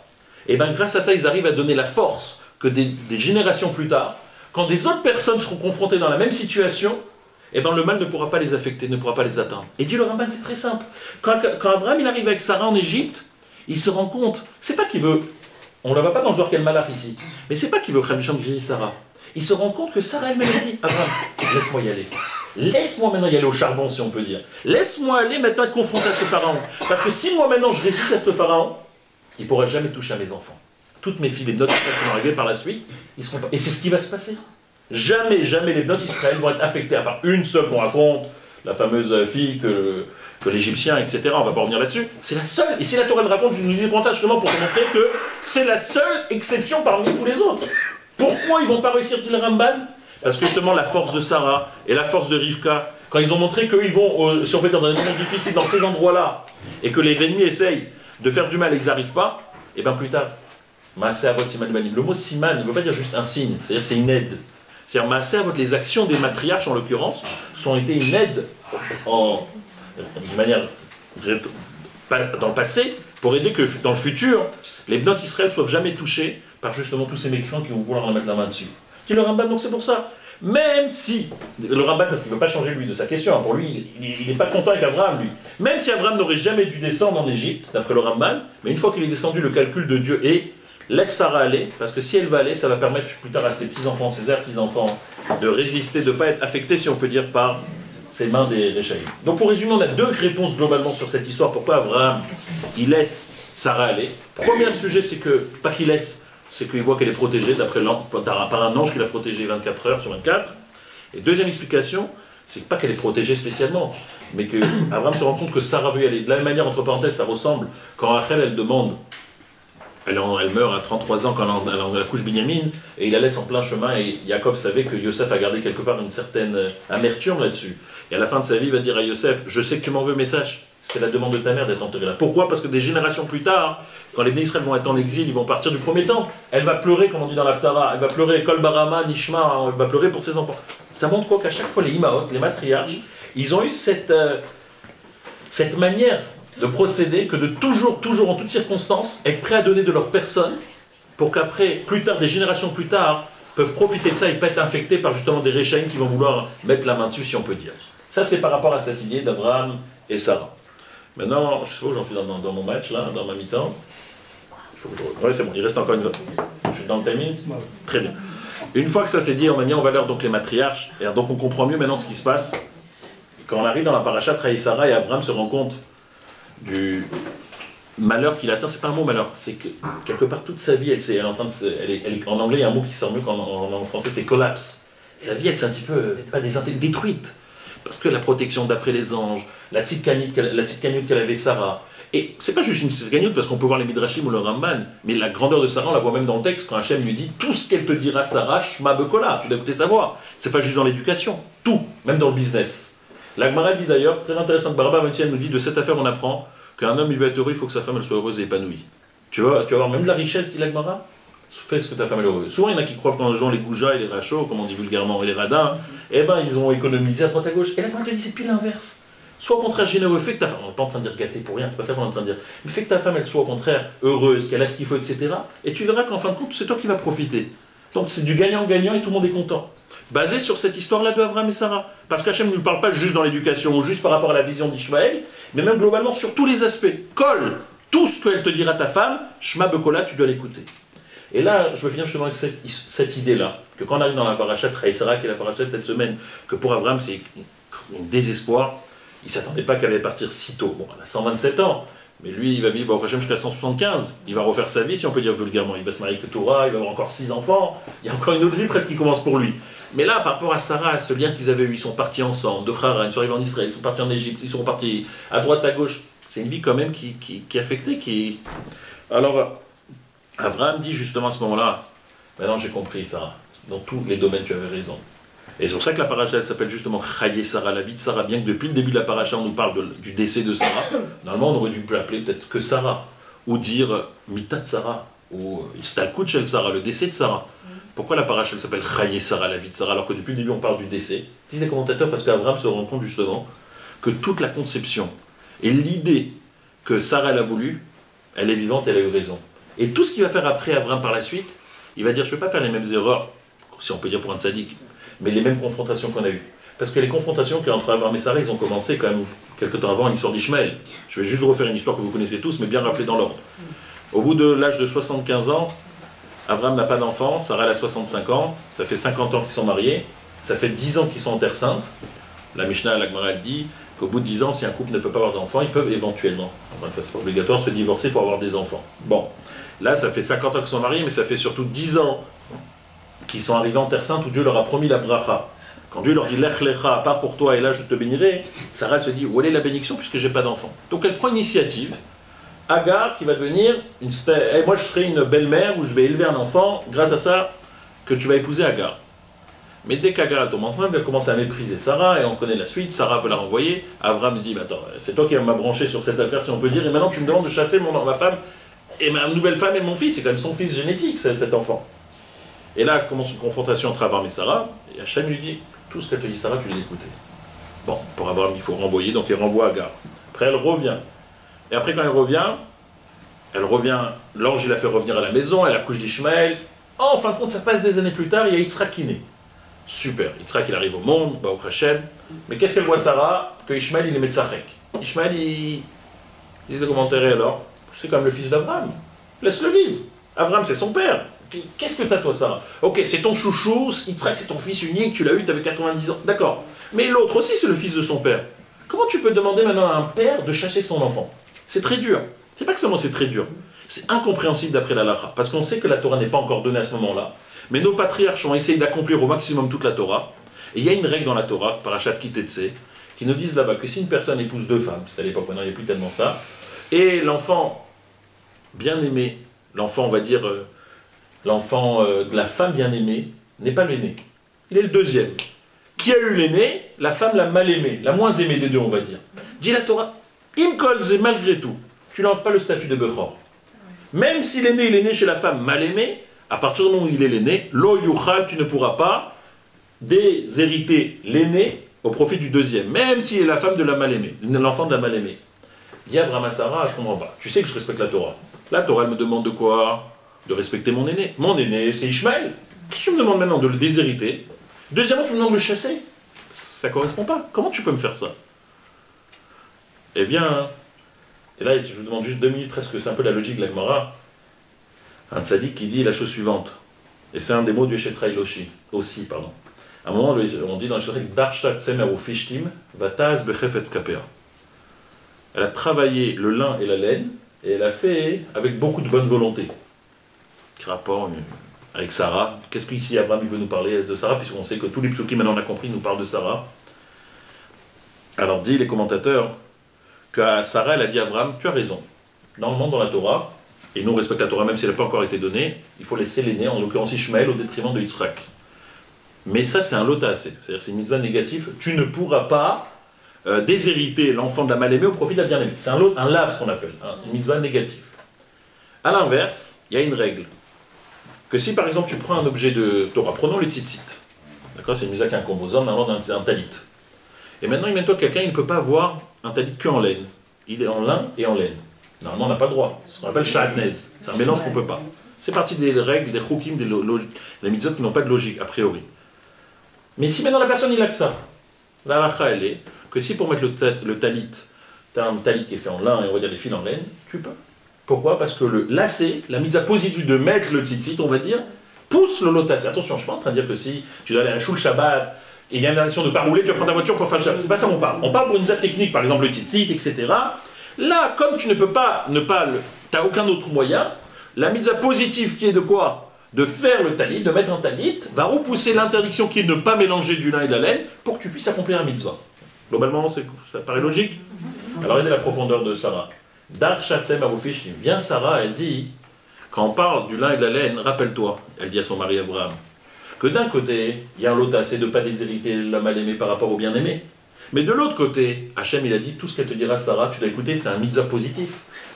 [SPEAKER 1] et bien grâce à ça, ils arrivent à donner la force que des générations plus tard, quand des autres personnes seront confrontées dans la même situation, et bien le mal ne pourra pas les affecter, ne pourra pas les atteindre. Et dit le Ramban, c'est très simple. Quand Abraham il arrive avec Sarah en Égypte, il se rend compte, c'est pas qu'il veut, on ne la voit pas dans le Zohar qu'elle malach ici, mais c'est pas qu'il veut Khamichon griller Sarah. Il se rend compte que Sarah elle-même dit, Abraham, laisse-moi y aller. Laisse-moi maintenant y aller au charbon, si on peut dire. Laisse-moi aller maintenant être confronté à ce pharaon. Parce que si moi maintenant je résiste à ce pharaon, il ne pourra jamais toucher à mes enfants. Toutes mes filles, les notes qui vont arriver par la suite, ils seront pas. Et c'est ce qui va se passer. Jamais les notes Israël vont être affectées, à part une seule qu'on raconte, la fameuse fille que l'Égyptien, etc. On ne va pas revenir là-dessus. C'est la seule. Et si la Torah le raconte, je nous dis ça justement pour te montrer que c'est la seule exception parmi tous les autres. Pourquoi ils ne vont pas réussir dit le Ramban? Parce que justement la force de Sarah et la force de Rivka, quand ils ont montré qu'ils vont, si on fait dans des moments difficiles, dans ces endroits-là, et que les ennemis essayent de faire du mal et qu'ils n'arrivent pas, et bien plus tard, Maaseh Avot Siman Lebanim. Le mot Siman ne veut pas dire juste un signe, c'est-à-dire c'est une aide. C'est-à-dire Maaseh Avot, les actions des matriarches en l'occurrence, sont été une aide d'une manière dans le passé, pour aider que dans le futur, les Bnot Israël ne soient jamais touchés par justement tous ces mécréants qui vont vouloir en mettre la main dessus. Dit le Ramban, donc c'est pour ça. Même si, le Ramban, parce qu'il ne veut pas changer lui de sa question, hein, pour lui, il n'est pas content avec Abraham, lui. Même si Abraham n'aurait jamais dû descendre en Égypte, d'après le Ramban, mais une fois qu'il est descendu, le calcul de Dieu est laisse Sarah aller, parce que si elle va aller, ça va permettre plus tard à ses petits-enfants, ses petits-enfants, de résister, de ne pas être affectés, si on peut dire, par ces mains des Réchaïm. Donc pour résumer, on a deux réponses globalement sur cette histoire. Pourquoi Abraham, il laisse Sarah aller? Premier sujet, c'est que, pas qu'il laisse, c'est qu'il voit qu'elle est protégée par un ange qui l'a protégée 24 heures sur 24. Et deuxième explication, c'est pas qu'elle est protégée spécialement, mais que Abraham se rend compte que Sarah veut y aller. De la même manière, entre parenthèses, ça ressemble quand Rachel, elle demande, elle meurt à 33 ans quand elle accouche Binyamin, et il la laisse en plein chemin, et Yaakov savait que Yosef a gardé quelque part une certaine amertume là-dessus. Et à la fin de sa vie, il va dire à Yosef, je sais que tu m'en veux, mais sache, c'était la demande de ta mère d'être enterrée là. Pourquoi? Parce que des générations plus tard, quand les Bnei Israël vont être en exil, ils vont partir du premier temple. Elle va pleurer, comme on dit dans l'Haftara, elle va pleurer, Kol Barama, Nishma, elle va pleurer pour ses enfants. Ça montre quoi? Qu'à chaque fois, les Imaot, les matriarches, ils ont eu cette manière de procéder, que de toujours, en toutes circonstances, être prêts à donner de leur personne, pour qu'après, plus tard, des générations plus tard, peuvent profiter de ça et pas être infectés par justement des Réchaïm qui vont vouloir mettre la main dessus, si on peut dire. Ça, c'est par rapport à cette idée d'Abraham et Sarah. Maintenant, je sais pas où j'en suis dans mon match, là, dans ma mi-temps. Oui, c'est bon, il reste encore une... Je suis dans le timing. Très bien. Une fois que ça s'est dit, on a mis en valeur donc les matriarches, et donc on comprend mieux maintenant ce qui se passe. Quand on arrive dans la paracha, Trahi Sarah et Abraham se rendent compte du malheur qu'il atteint. C'est pas un mot malheur, c'est que quelque part toute sa vie, elle est en train de... en anglais, il y a un mot qui sort mieux qu'en français, c'est collapse. Sa vie, elle s'est un petit peu, pas détruite. Parce que la protection d'après les anges, la petite canute qu'elle avait Sarah, et c'est pas juste une petite canute parce qu'on peut voir les Midrashim ou le Ramban, mais la grandeur de Sarah, on la voit même dans le texte quand Hachem lui dit tout ce qu'elle te dira Sarah, Shma Bekola, tu dois écouter sa voix. C'est pas juste dans l'éducation, tout, même dans le business. La Gemara dit d'ailleurs, très intéressant que Barba Metienne nous dit de cette affaire on apprend qu'un homme il veut être heureux, il faut que sa femme elle soit heureuse et épanouie. Tu vas avoir même de la richesse, dit la Gemara. Fais ce que ta femme est heureuse. Souvent, il y en a qui croient que quand les gens, les goujas et les rachos, comme on dit vulgairement, et les radins, eh ben, ils ont économisé à droite à gauche. Et là, quand te dit, c'est pile l'inverse. Sois au contraire généreux, fais que ta femme, on n'est pas en train de dire gâter pour rien, c'est pas ça qu'on est en train de dire, mais fais que ta femme, elle soit au contraire heureuse, qu'elle a ce qu'il faut, etc. Et tu verras qu'en fin de compte, c'est toi qui vas profiter. Donc, c'est du gagnant-gagnant et tout le monde est content. Basé sur cette histoire-là de Abraham et Sarah. Parce qu'Hachem ne nous parle pas juste dans l'éducation ou juste par rapport à la vision d'Ishmaël, mais même globalement sur tous les aspects. Colle tout ce qu'elle te dira ta femme, Shma Bekola, tu dois l'écouter. Et là, je veux finir justement avec cette idée-là, que quand on arrive dans la parachat Sarah, qui est la parachat de cette semaine, que pour Abraham c'est un désespoir, il ne s'attendait pas qu'elle allait partir si tôt. Bon, elle a 127 ans, mais lui, il va vivre au prochain jusqu'à 175. Il va refaire sa vie, si on peut dire vulgairement. Il va se marier avec Torah, il va avoir encore 6 enfants. Il y a encore une autre vie presque qui commence pour lui. Mais là, par rapport à Sarah, à ce lien qu'ils avaient eu, ils sont partis ensemble, de Haran, ils sont arrivés en Israël, ils sont partis en Égypte, ils sont partis à droite, à gauche. C'est une vie quand même qui est affectée, qui... Alors... Abraham dit justement à ce moment-là, maintenant j'ai compris Sarah, dans tous les domaines tu avais raison. Et c'est pour ça que la paracha elle s'appelle justement Chaye Sarah, la vie de Sarah, bien que depuis le début de la paracha on nous parle du décès de Sarah. Normalement on aurait dû l'appeler peut-être que Sarah, ou dire Mitat Sarah, ou Istalkut Shel Sarah, le décès de Sarah. Pourquoi la paracha elle s'appelle Chaye Sarah, la vie de Sarah, alors que depuis le début on parle du décès? Disent les commentateurs parce qu'Abraham se rend compte justement que toute la conception et l'idée que Sarah elle a voulu, elle est vivante, elle a eu raison. Et tout ce qu'il va faire après Abraham par la suite, il va dire je ne vais pas faire les mêmes erreurs, si on peut dire pour un tzaddik, mais les mêmes confrontations qu'on a eues. Parce que les confrontations qu'il y a entre Abraham et Sarah, ils ont commencé quand même quelques temps avant l'histoire d'Ishmaël. Je vais juste refaire une histoire que vous connaissez tous, mais bien rappelée dans l'ordre. Au bout de l'âge de 75 ans, Abraham n'a pas d'enfant, Sarah elle a 65 ans, ça fait 50 ans qu'ils sont mariés, ça fait 10 ans qu'ils sont en terre sainte. La Mishnah, la Gemara dit qu'au bout de 10 ans, si un couple ne peut pas avoir d'enfants, ils peuvent éventuellement, enfin, c'est pas obligatoire, se divorcer pour avoir des enfants. Bon. Là, ça fait 50 ans qu'ils sont mariés, mais ça fait surtout 10 ans qu'ils sont arrivés en Terre Sainte où Dieu leur a promis la bracha. Quand Dieu leur dit « Lech lecha, pars pour toi et là je te bénirai », Sarah se dit « Où est la bénédiction puisque j'ai pas d'enfant ?» Donc elle prend l'initiative. Agar qui va devenir une... moi je serai une belle-mère où je vais élever un enfant grâce à ça que tu vas épouser Agar. Mais dès qu'Agar elle tombe enceinte, elle commence à mépriser Sarah et on connaît la suite. Sarah veut la renvoyer. Abraham dit « Attends, c'est toi qui m'as branché sur cette affaire si on peut dire et maintenant tu me demandes de chasser ma femme. » Et ma nouvelle femme et mon fils, c'est quand même son fils génétique, cet enfant. Et là commence une confrontation entre Abraham et Sarah, et Hachem lui dit, tout ce qu'elle te dit Sarah, tu dois l'écouter. Bon, pour Abraham, il faut renvoyer, donc il renvoie Agar. Après, elle revient. Et après, quand elle revient, l'ange, il la fait revenir à la maison, elle accouche d'Ishmaël. En fin de compte, ça passe des années plus tard, il y a Yitzhak qui naît. Super, Yitzhak, il arrive au monde, au Hachem. Mais qu'est-ce qu'elle voit Sarah? Que Ishmaël, il est Metzachek. Ishmaël, il... Disent les commentaires alors. C'est comme le fils d'Abraham. Laisse-le vivre. Abraham, c'est son père. Qu'est-ce que t'as, toi, Sarah? Ok, c'est ton chouchou, Yitzhak, c'est ton fils unique, tu l'as eu, t'avais 90 ans. D'accord. Mais l'autre aussi, c'est le fils de son père. Comment tu peux demander maintenant à un père de chasser son enfant? C'est très dur. C'est pas que seulement c'est très dur. C'est incompréhensible d'après la Lacha. Parce qu'on sait que la Torah n'est pas encore donnée à ce moment-là. Mais nos patriarches ont essayé d'accomplir au maximum toute la Torah. Et il y a une règle dans la Torah, Parashat Kitetse, qui nous disent là-bas que si une personne épouse deux femmes, c'est à l'époque, maintenant il n'y a plus tellement ça, et l'enfant bien-aimé, l'enfant, on va dire, l'enfant de la femme bien-aimée, n'est pas l'aîné. Il est le deuxième. Qui a eu l'aîné? La femme la mal aimée, la moins aimée des deux, on va dire. Dit la Torah, Imkol, c'est malgré tout, tu n'enlèves pas le statut de Bechor. Même si l'aîné, il est né chez la femme mal aimée, à partir du moment où il est l'aîné, lo yuchal, tu ne pourras pas déshériter l'aîné au profit du deuxième, même s'il est la femme de la mal aimée, l'enfant de la mal aimée. Dit Avraham à Sarah, je comprends pas. Tu sais que je respecte la Torah. La Torah, elle me demande de quoi? De respecter mon aîné. Mon aîné, c'est Ishmaël. Qu'est-ce que tu me demandes maintenant de le déshériter? Deuxièmement, tu me demandes de le chasser. Ça correspond pas. Comment tu peux me faire ça? Eh bien, et là, je vous demande juste 2 minutes presque, c'est un peu la logique de la Gemara. Un tzaddik qui dit la chose suivante, et c'est un des mots du Eshetraïl aussi, pardon. À un moment, on dit dans le Eshetraïl, Darshat tsemer ou fishtim, vataz bechefetz kapea. Elle a travaillé le lin et la laine, et elle a fait avec beaucoup de bonne volonté. Quel rapport avec Sarah? Qu'est-ce qu'ici Abraham veut nous parler de Sarah, puisqu'on sait que tous les psukim, maintenant on a compris, nous parlent de Sarah. Alors, dit les commentateurs, que Sarah, elle a dit à Abraham, tu as raison. Normalement, dans la Torah, et nous on respecte la Torah même si elle n'a pas encore été donnée, il faut laisser l'aîné, en l'occurrence Ishmaël, au détriment de Yitzhak. Mais ça, c'est un lotassé, c'est-à-dire c'est une mitzvah négative. Tu ne pourras pas déshériter l'enfant de la mal-aimée au profit de la bien-aimée. C'est un lave, ce qu'on appelle, une mitzvah négative. A l'inverse, il y a une règle. Que si par exemple tu prends un objet de Torah, prenons le tzitzit, d'accord, c'est une mitzvah qui est un composant, normalement d'un talit. Et maintenant, imagine-toi quelqu'un, il ne peut pas avoir un talit que en laine. Il est en lin et en laine. Normalement, on n'a pas le droit. C'est ce qu'on appelle sha'atnez. C'est un mélange qu'on ne peut pas. C'est partie des règles, des chukim, des mitzvot qui n'ont pas de logique, a priori. Mais si maintenant la personne, il a que ça, la halakha, elle est que si pour mettre le talit, tu as un talit qui est fait en lin et on va dire des fils en laine, tu peux. Pourquoi? Parce que le lacet, la mitzvah positive de mettre le tzitzit, on va dire, pousse le lotassé. Attention, je ne suis pas en train de dire que si tu dois aller à la Shul Shabbat, et il y a une action de ne pas rouler, tu vas prendre ta voiture pour faire le Shabbat. C'est pas ça qu'on parle. On parle pour une mitzvah technique, par exemple le tzitzit, etc. Là, comme tu ne peux pas tu n'as aucun autre moyen, la mitzvah positive qui est de quoi? De faire le talit, de mettre un talit, va repousser l'interdiction qui est de ne pas mélanger du lin et de la laine pour que tu puisses accomplir un mitzvah. Globalement, ça paraît logique. Alors, regardez la profondeur de Sarah. Dar Shatzem Arufishtim. Vient Sarah, elle dit, quand on parle du lin et de la laine, rappelle-toi, elle dit à son mari Abraham, que d'un côté, il y a un lot c'est de ne pas déshériter la mal-aimée par rapport au bien-aimé. Mais de l'autre côté, Hachem, il a dit, tout ce qu'elle te dira, Sarah, tu dois écouter, c'est un mitzvah positif.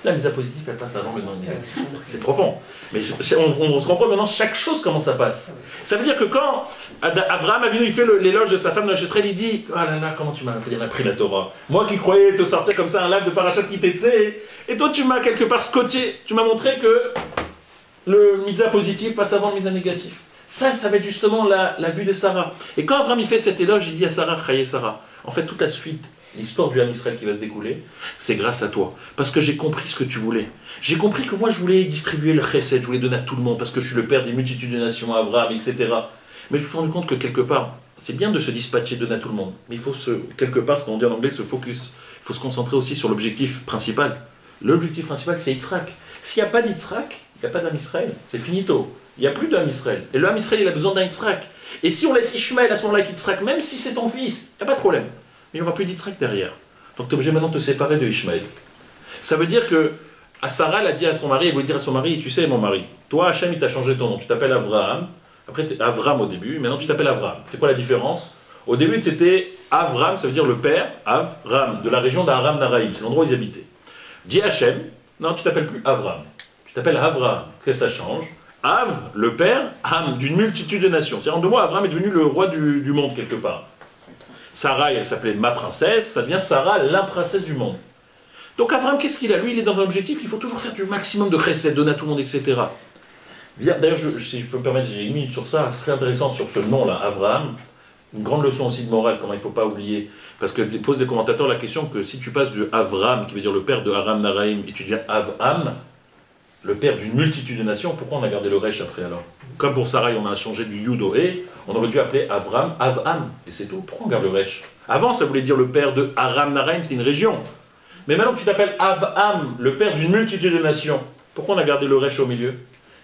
[SPEAKER 1] La mitzvah positive, elle passe avant le non négatif. C'est profond. Mais on se comprend maintenant chaque chose, comment ça passe. Ça veut dire que quand Abraham Avinu, il fait l'éloge de sa femme dans le Shetrel, il dit, ah là là, comment tu m'as appris la Torah. Moi qui croyais te sortir comme ça un lave de parachat qui t'était, et toi tu m'as quelque part scotché, tu m'as montré que le mitzvah positif passe avant le mitzvah négatif. Ça va être justement la vue de Sarah. Et quand Abraham il fait cet éloge, il dit à Sarah, Chaye Sarah, en fait toute la suite, l'histoire du Ham Israël qui va se découler, c'est grâce à toi. Parce que j'ai compris ce que tu voulais. J'ai compris que moi je voulais distribuer le chesed, je voulais donner à tout le monde, parce que je suis le père des multitudes de nations, Abraham, etc. Mais je me suis rendu compte que quelque part, c'est bien de se dispatcher, de donner à tout le monde. Mais il faut quelque part, ce qu'on dit en anglais, se focus. Il faut se concentrer aussi sur l'objectif principal. L'objectif principal, c'est Yitzhak. S'il n'y a pas d'Yitzhak, il n'y a pas d'Ham Israël. C'est finito. Il n'y a plus d'Ham Israël. Et le Ham Israël, il a besoin d'un Yitzhak. Et si on laisse Ishmaël à ce moment-là avec Yitzhak, même si c'est ton fils, il n'y a pas de problème. Mais il n'y aura plus d'Yitzhak derrière. Donc tu es obligé maintenant de te séparer de Ishmaël. Ça veut dire que Sarah, elle a dit à son mari, elle voulait dire à son mari, tu sais mon mari, toi Hachem il t'a changé ton nom, tu t'appelles Avraham, après tu es Avram au début, maintenant tu t'appelles Avraham. C'est quoi la différence? Au début tu étais Avram, ça veut dire le père, Avram, de la région d'Aram Naraïm, c'est l'endroit où ils habitaient. Dis Hachem, non tu t'appelles plus Avram, tu t'appelles Avraham, qu'est-ce que ça change? Av, le père, Ham, d'une multitude de nations. C'est-à-dire en 2 mois, Avram est devenu le roi du monde quelque part. Sarah, elle s'appelait ma princesse, ça devient Sarah, la princesse du monde. Donc Avram, qu'est-ce qu'il a? Lui, il est dans un objectif, il faut toujours faire du maximum de chesed, donner à tout le monde, etc. D'ailleurs, si je peux me permettre, j'ai 1 minute sur ça, c'est très intéressant sur ce nom-là, Avraham. Une grande leçon aussi de morale, comment il ne faut pas oublier. Parce que pose des commentateurs la question que si tu passes de Avram, qui veut dire le père de Aram Naraïm, et tu deviens Avham, le père d'une multitude de nations, pourquoi on a gardé le Resh après alors? Comme pour Sarah, on a changé du Yud au He, on aurait dû appeler Avram, Avham, et c'est tout. Pourquoi on garde le Resh? Avant, ça voulait dire le père de Aram Naraïm, c'est une région. Mais maintenant que tu t'appelles Avham, le père d'une multitude de nations, pourquoi on a gardé le Resh au milieu?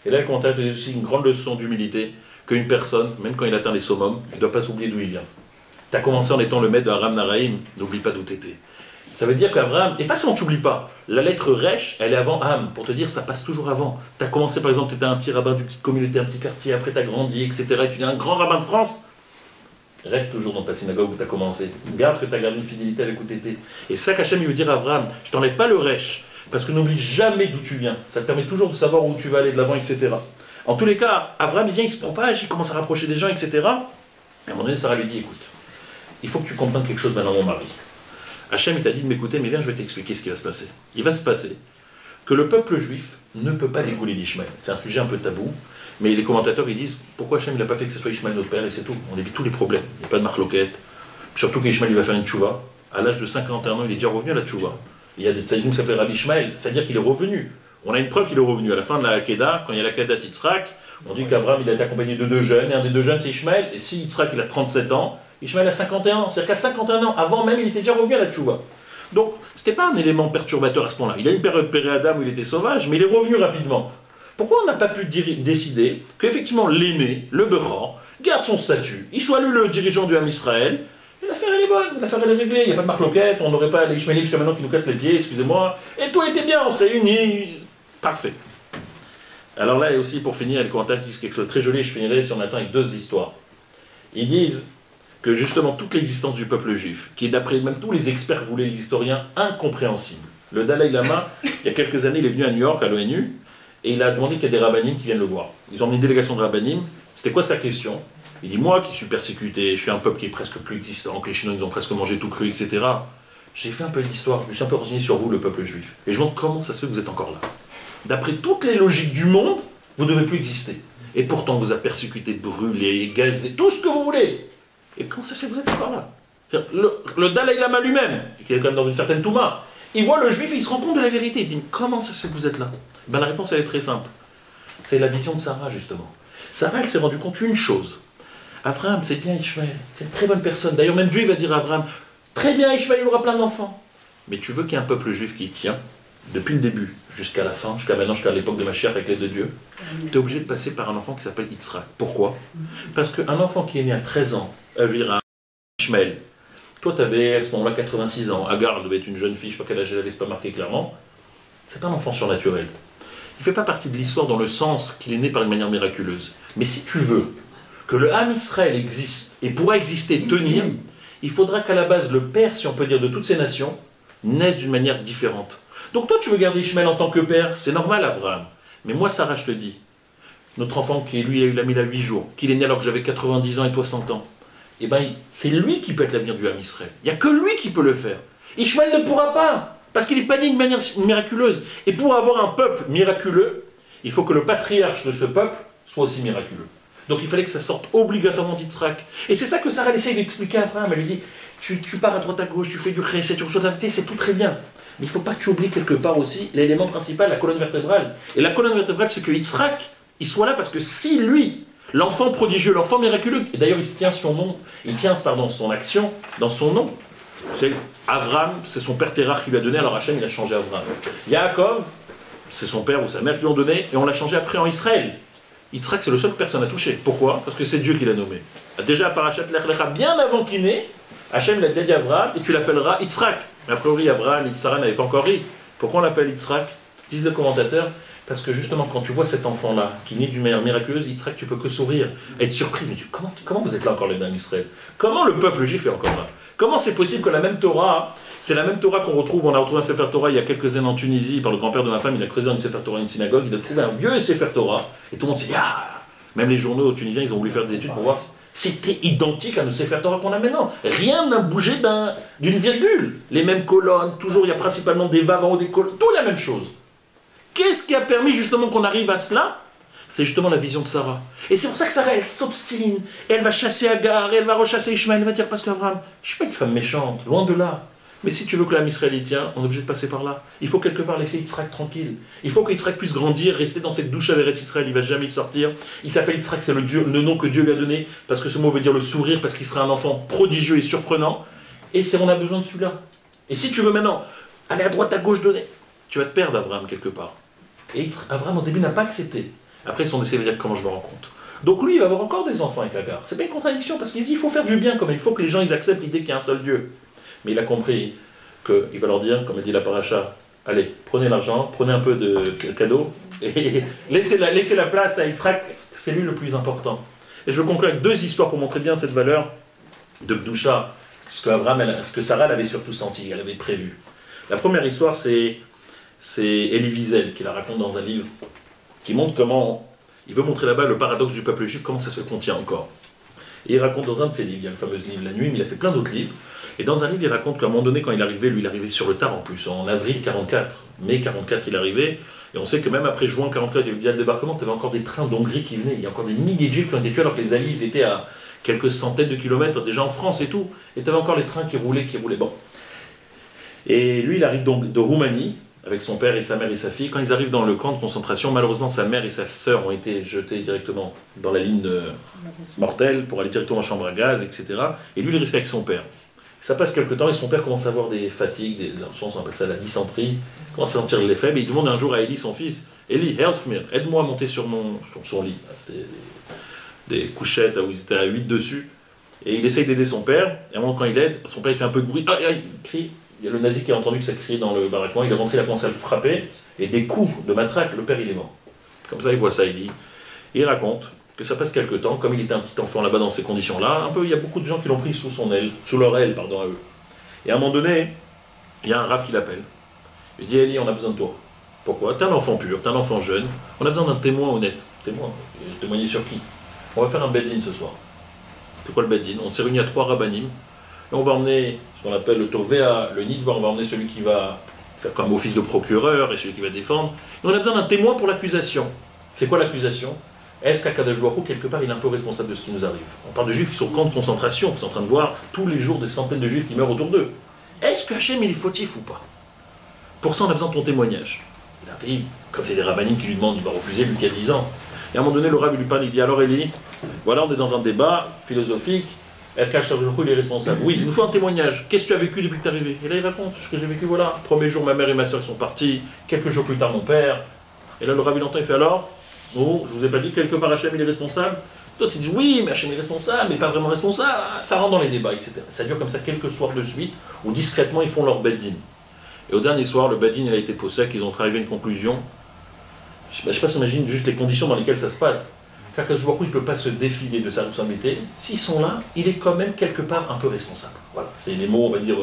[SPEAKER 1] Et là, le commentateur aussi une grande leçon d'humilité, qu'une personne, même quand il atteint les summums, il ne doit pas s'oublier d'où il vient. Tu as commencé en étant le maître de Aram Naraïm, n'oublie pas d'où tu étais. Ça veut dire qu'Abraham, et pas seulement tu n'oublies pas, la lettre Resh, elle est avant Ham, pour te dire ça passe toujours avant. Tu as commencé par exemple, tu étais un petit rabbin d'une petite communauté, un petit quartier, après tu as grandi, etc. Et tu es un grand rabbin de France. Reste toujours dans ta synagogue où tu as commencé. Garde que tu as gardé une fidélité avec où tu étais. Et ça qu'Hachem il veut dire à Abraham, je t'enlève pas le Resh, parce que n'oublie jamais d'où tu viens. Ça te permet toujours de savoir où tu vas aller de l'avant, etc. En tous les cas, Abraham il vient, il se propage, il commence à rapprocher des gens, etc. Et à un moment donné, Sarah lui dit, écoute, il faut que tu comprennes quelque chose maintenant, mon mari. Hachem, il t'a dit de m'écouter, mais viens, je vais t'expliquer ce qui va se passer. Il va se passer que le peuple juif ne peut pas découler d'Ishmaël. C'est un sujet un peu tabou, mais les commentateurs, ils disent, pourquoi Hachem, il n'a pas fait que ce soit Ishmaël notre père, et c'est tout. On évite tous les problèmes. Il n'y a pas de marloquette. Surtout qu'Ishmaël, il va faire une tchouva. À l'âge de 51 ans, il est déjà revenu à la tchouva. Il y a des tzadikim qui s'appellent Rabbi Ishmael, c'est-à-dire qu'il est revenu. On a une preuve qu'il est revenu. À la fin de la Hakeda, quand il y a la Hakeda Yitzhak, on dit qu'Abraham, il a été accompagné de 2 jeunes, et un des 2 jeunes, c'est Ishmael, et si Yitzhak, il a 37 ans, Ishmael a 51 ans. C'est-à-dire qu'à 51 ans, avant même, il était déjà revenu à la tchouva. Donc, ce n'était pas un élément perturbateur à ce point-là. Il a eu une période péri-Adam où il était sauvage, mais il est revenu rapidement. Pourquoi on n'a pas pu décider qu'effectivement l'aîné, le Bechor, garde son statut, il soit le dirigeant du Ham Israël, et l'affaire elle est bonne, l'affaire elle est réglée, il n'y a pas de marloquette, on n'aurait pas les Ishmaélites jusqu'à maintenant qui nous cassent les pieds, excusez-moi, et tout était bien, on s'est unis, parfait. Alors là, et aussi pour finir, les commentaires disent quelque chose de très joli, je finirai si on attend avec 2 histoires. Ils disent que justement toute l'existence du peuple juif, qui est d'après même tous les experts voulaient les historiens, incompréhensible. Le Dalai Lama, il y a quelques années, il est venu à New York, à l'ONU, et il a demandé qu'il y ait des rabbinim qui viennent le voir. Ils ont emmené une délégation de rabbinim. C'était quoi sa question? Il dit, moi qui suis persécuté, je suis un peuple qui est presque plus existant, que les Chinois ils ont presque mangé tout cru, etc. J'ai fait un peu d'histoire, je me suis un peu renseigné sur vous, le peuple juif. Et je me demande comment ça se fait que vous êtes encore là. D'après toutes les logiques du monde, vous ne devez plus exister. Et pourtant, on vous a persécuté, brûlé, gazé, tout ce que vous voulez. Et comment ça se fait que vous êtes encore là? Le Dalai Lama lui-même, qui est quand même dans une certaine Touma, il voit le juif et il se rend compte de la vérité. Il se dit, comment ça se fait que vous êtes là? Ben, la réponse, elle est très simple. C'est la vision de Sarah, justement. Sarah, elle s'est rendue compte une chose. Abraham, c'est bien Ishmaël, c'est une très bonne personne. D'ailleurs, même Dieu, il va dire à Abraham, très bien, Ishmaël, il aura plein d'enfants. Mais tu veux qu'il y ait un peuple juif qui tient, depuis le début, jusqu'à la fin, jusqu'à maintenant, jusqu'à l'époque de Mashiach avec l'aide de Dieu, tu es obligé de passer par un enfant qui s'appelle Yitzhak. Pourquoi? Parce qu'un enfant qui est né à 13 ans, je veux dire, un Ishmaël, toi, tu avais à ce moment-là 86 ans, Agar devait être une jeune fille, je ne sais pas quel âge elle avait, c'est pas marqué clairement. C'est un enfant surnaturel. Il ne fait pas partie de l'histoire dans le sens qu'il est né par une manière miraculeuse. Mais si tu veux que le Ham Israël existe et pourra exister, tenir, il faudra qu'à la base, le père, si on peut dire, de toutes ces nations, naisse d'une manière différente. Donc toi, tu veux garder Ishmaël en tant que père, c'est normal, Abraham. Mais moi, Sarah, je te dis, notre enfant qui, lui, il a mis là 8 jours, qu'il est né alors que j'avais 90 ans et toi 100 ans, eh bien, c'est lui qui peut être l'avenir du Ham Israël. Il n'y a que lui qui peut le faire. Ishmaël ne pourra pas. Parce qu'il n'est pas né d'une manière miraculeuse. Et pour avoir un peuple miraculeux, il faut que le patriarche de ce peuple soit aussi miraculeux. Donc il fallait que ça sorte obligatoirement d'Yitzhak. Et c'est ça que Sarah essaye d'expliquer à Abraham. Elle lui dit, tu pars à droite à gauche, tu fais du chesed, tu reçois de la vérité, c'est tout très bien. Mais il ne faut pas que tu oublies quelque part aussi l'élément principal, la colonne vertébrale. Et la colonne vertébrale, c'est que Yitzhak, il soit là parce que si lui, l'enfant prodigieux, l'enfant miraculeux, et d'ailleurs il tient son nom, son action dans son nom. C'est Avram, c'est son père Terach qui lui a donné, alors Hachem il a changé Avram. Yaakov, c'est son père ou sa mère qui l'ont donné, et on l'a changé après en Israël. Yitzhak, c'est le seul que personne n'a touché. Pourquoi? Parce que c'est Dieu qui l'a nommé. Déjà, Parashat Lech Lecha, bien avant qu'il n'ait, Hachem l'a dit à Avram, et tu l'appelleras Yitzhak. Mais a priori, Avram et Sarah n'avaient pas encore ri. Pourquoi on l'appelle Yitzhak? Disent les commentateurs, parce que justement, quand tu vois cet enfant-là, qui naît d'une manière miraculeuse, Yitzhak, tu peux que sourire, être surpris. Mais comment vous êtes là encore, les mêmes Israël? Comment le peuple juif est encore là? Comment c'est possible que la même Torah, c'est la même Torah qu'on retrouve, on a retrouvé un Sefer Torah il y a quelques années en Tunisie, par le grand-père de ma femme, il a creusé un Sefer Torah, une synagogue, il a trouvé un vieux Sefer Torah, et tout le monde s'est dit, ah! Même les journaux tunisiens, ils ont voulu faire des études pour voir, c'était identique à nos Sefer Torah qu'on a maintenant. Rien n'a bougé d'une virgule. Les mêmes colonnes, toujours, il y a principalement des vaves en haut des colonnes, tout la même chose. Qu'est-ce qui a permis justement qu'on arrive à cela? C'est justement la vision de Sarah. Et c'est pour ça que Sarah, elle s'obstine, et elle va chasser Agar, et elle va rechasser Ishmaël, elle va dire, parce qu'Abraham, je ne suis pas une femme méchante, loin de là. Mais si tu veux que l'âme Israël tient, on est obligé de passer par là. Il faut quelque part laisser Yitzhak tranquille. Il faut que Yitzhak puisse grandir, rester dans cette douche avec Israël, il ne va jamais y sortir. Il s'appelle Yitzhak, c'est le nom que Dieu lui a donné, parce que ce mot veut dire le sourire, parce qu'il sera un enfant prodigieux et surprenant. Et on a besoin de celui-là. Et si tu veux maintenant aller à droite, à gauche, donner, tu vas te perdre, Abraham, quelque part. Et Abraham, au début, n'a pas accepté. Après, ils sont décidés de dire comment je me rends compte. Donc lui, il va avoir encore des enfants avec Agar. C'est pas une contradiction, parce qu'il dit il faut faire du bien, comme il faut que les gens ils acceptent l'idée qu'il y a un seul Dieu. Mais il a compris qu'il va leur dire, comme il dit la paracha, allez, prenez l'argent, prenez un peu de cadeaux, et laissez la place à Yitzhak, c'est lui le plus important. Et je veux conclure avec 2 histoires pour montrer bien cette valeur de Bdoucha, ce que Sarah l'avait surtout senti, elle avait prévu. La première histoire, c'est Elie Wiesel qui la raconte dans un livre, qui montre comment, il veut montrer là-bas le paradoxe du peuple juif, comment ça se contient encore. Et il raconte dans un de ses livres, il y a le fameux livre La Nuit, mais il a fait plein d'autres livres, et dans un livre, il raconte qu'à un moment donné, quand il arrivait, lui, il arrivait sur le tard en plus, en avril 44, mai 44, il arrivait, et on sait que même après juin 44, il y a eu le débarquement, il y avait encore des trains d'Hongrie qui venaient, il y a encore des milliers de juifs qui ont été tués, alors que les Alliés, ils étaient à quelques centaines de kilomètres, déjà en France et tout, et tu avais encore les trains qui roulaient, bon. Et lui, il arrive donc de Roumanie, avec son père et sa mère et sa fille. Quand ils arrivent dans le camp de concentration, malheureusement, sa mère et sa sœur ont été jetées directement dans la ligne mortelle pour aller directement en chambre à gaz, etc. Et lui, il est resté avec son père. Ça passe quelques temps et son père commence à avoir des fatigues, on appelle ça la dysenterie, il commence à sentir les faibles et il demande un jour à Eli, son fils, Eli, help me, aide-moi à monter sur son lit. C'était des couchettes où ils étaient à 8 dessus. Et il essaye d'aider son père, et à un moment, quand il aide, son père il fait un peu de bruit, il crie. Il y a le nazi qui a entendu que ça criait dans le baraquement, il est rentré, il a commencé à le frapper, et des coups de matraque, le père il est mort. Comme ça, il voit ça, il dit. Et il raconte que ça passe quelque temps, comme il était un petit enfant là-bas dans ces conditions-là, un peu, il y a beaucoup de gens qui l'ont pris sous leur aile, pardon, à eux. Et à un moment donné, il y a un rave qui l'appelle. Il dit, Eli, on a besoin de toi. Pourquoi? T'es un enfant pur, t'es un enfant jeune, on a besoin d'un témoin honnête. Témoin? Témoigner sur qui? On va faire un bed-in ce soir. C'est quoi le bed-in? On s'est réunis à 3 rabbinim, et on va emmener ce qu'on appelle le Tovea, le Nidba, on va emmener celui qui va faire comme office de procureur et celui qui va défendre. Et on a besoin d'un témoin pour l'accusation. C'est quoi l'accusation? Est-ce qu'Akadosh Baruch Hu, quelque part, il est un peu responsable de ce qui nous arrive? On parle de juifs qui sont au camp de concentration, qui sont en train de voir tous les jours des centaines de juifs qui meurent autour d'eux. Est-ce que Hachem, il est fautif ou pas? Pour ça, on a besoin de ton témoignage. Il arrive, comme c'est des rabbinim qui lui demandent, il va refuser, lui qui a 10 ans. Et à un moment donné, le rabbin lui parle, il dit, alors Eli, voilà, on est dans un débat philosophique, est-ce qu'Hachem il est responsable? Oui, il nous faut un témoignage. Qu'est-ce que tu as vécu depuis que tu es arrivé? Et là, il raconte ce que j'ai vécu, voilà. Premier jour, ma mère et ma soeur sont partis, quelques jours plus tard, mon père. Et là, le rabbin entend, il fait alors, oh, je vous ai pas dit quelque part Hachem il est responsable? D'autres ils disent oui, mais Hachem est responsable, mais pas vraiment responsable. Ça rentre dans les débats, etc. Ça dure comme ça quelques soirs de suite, où discrètement ils font leur bed-in. Et au dernier soir, le bed-in il a été posé, qu'ils ont arrivé à une conclusion. Je ne sais pas si on imagine juste les conditions dans lesquelles ça se passe. Qu'Akadosh Baruch Hu, il ne peut pas se défiler de sa responsabilité. S'ils sont là, il est quand même quelque part un peu responsable. Voilà, c'est les mots, on va dire.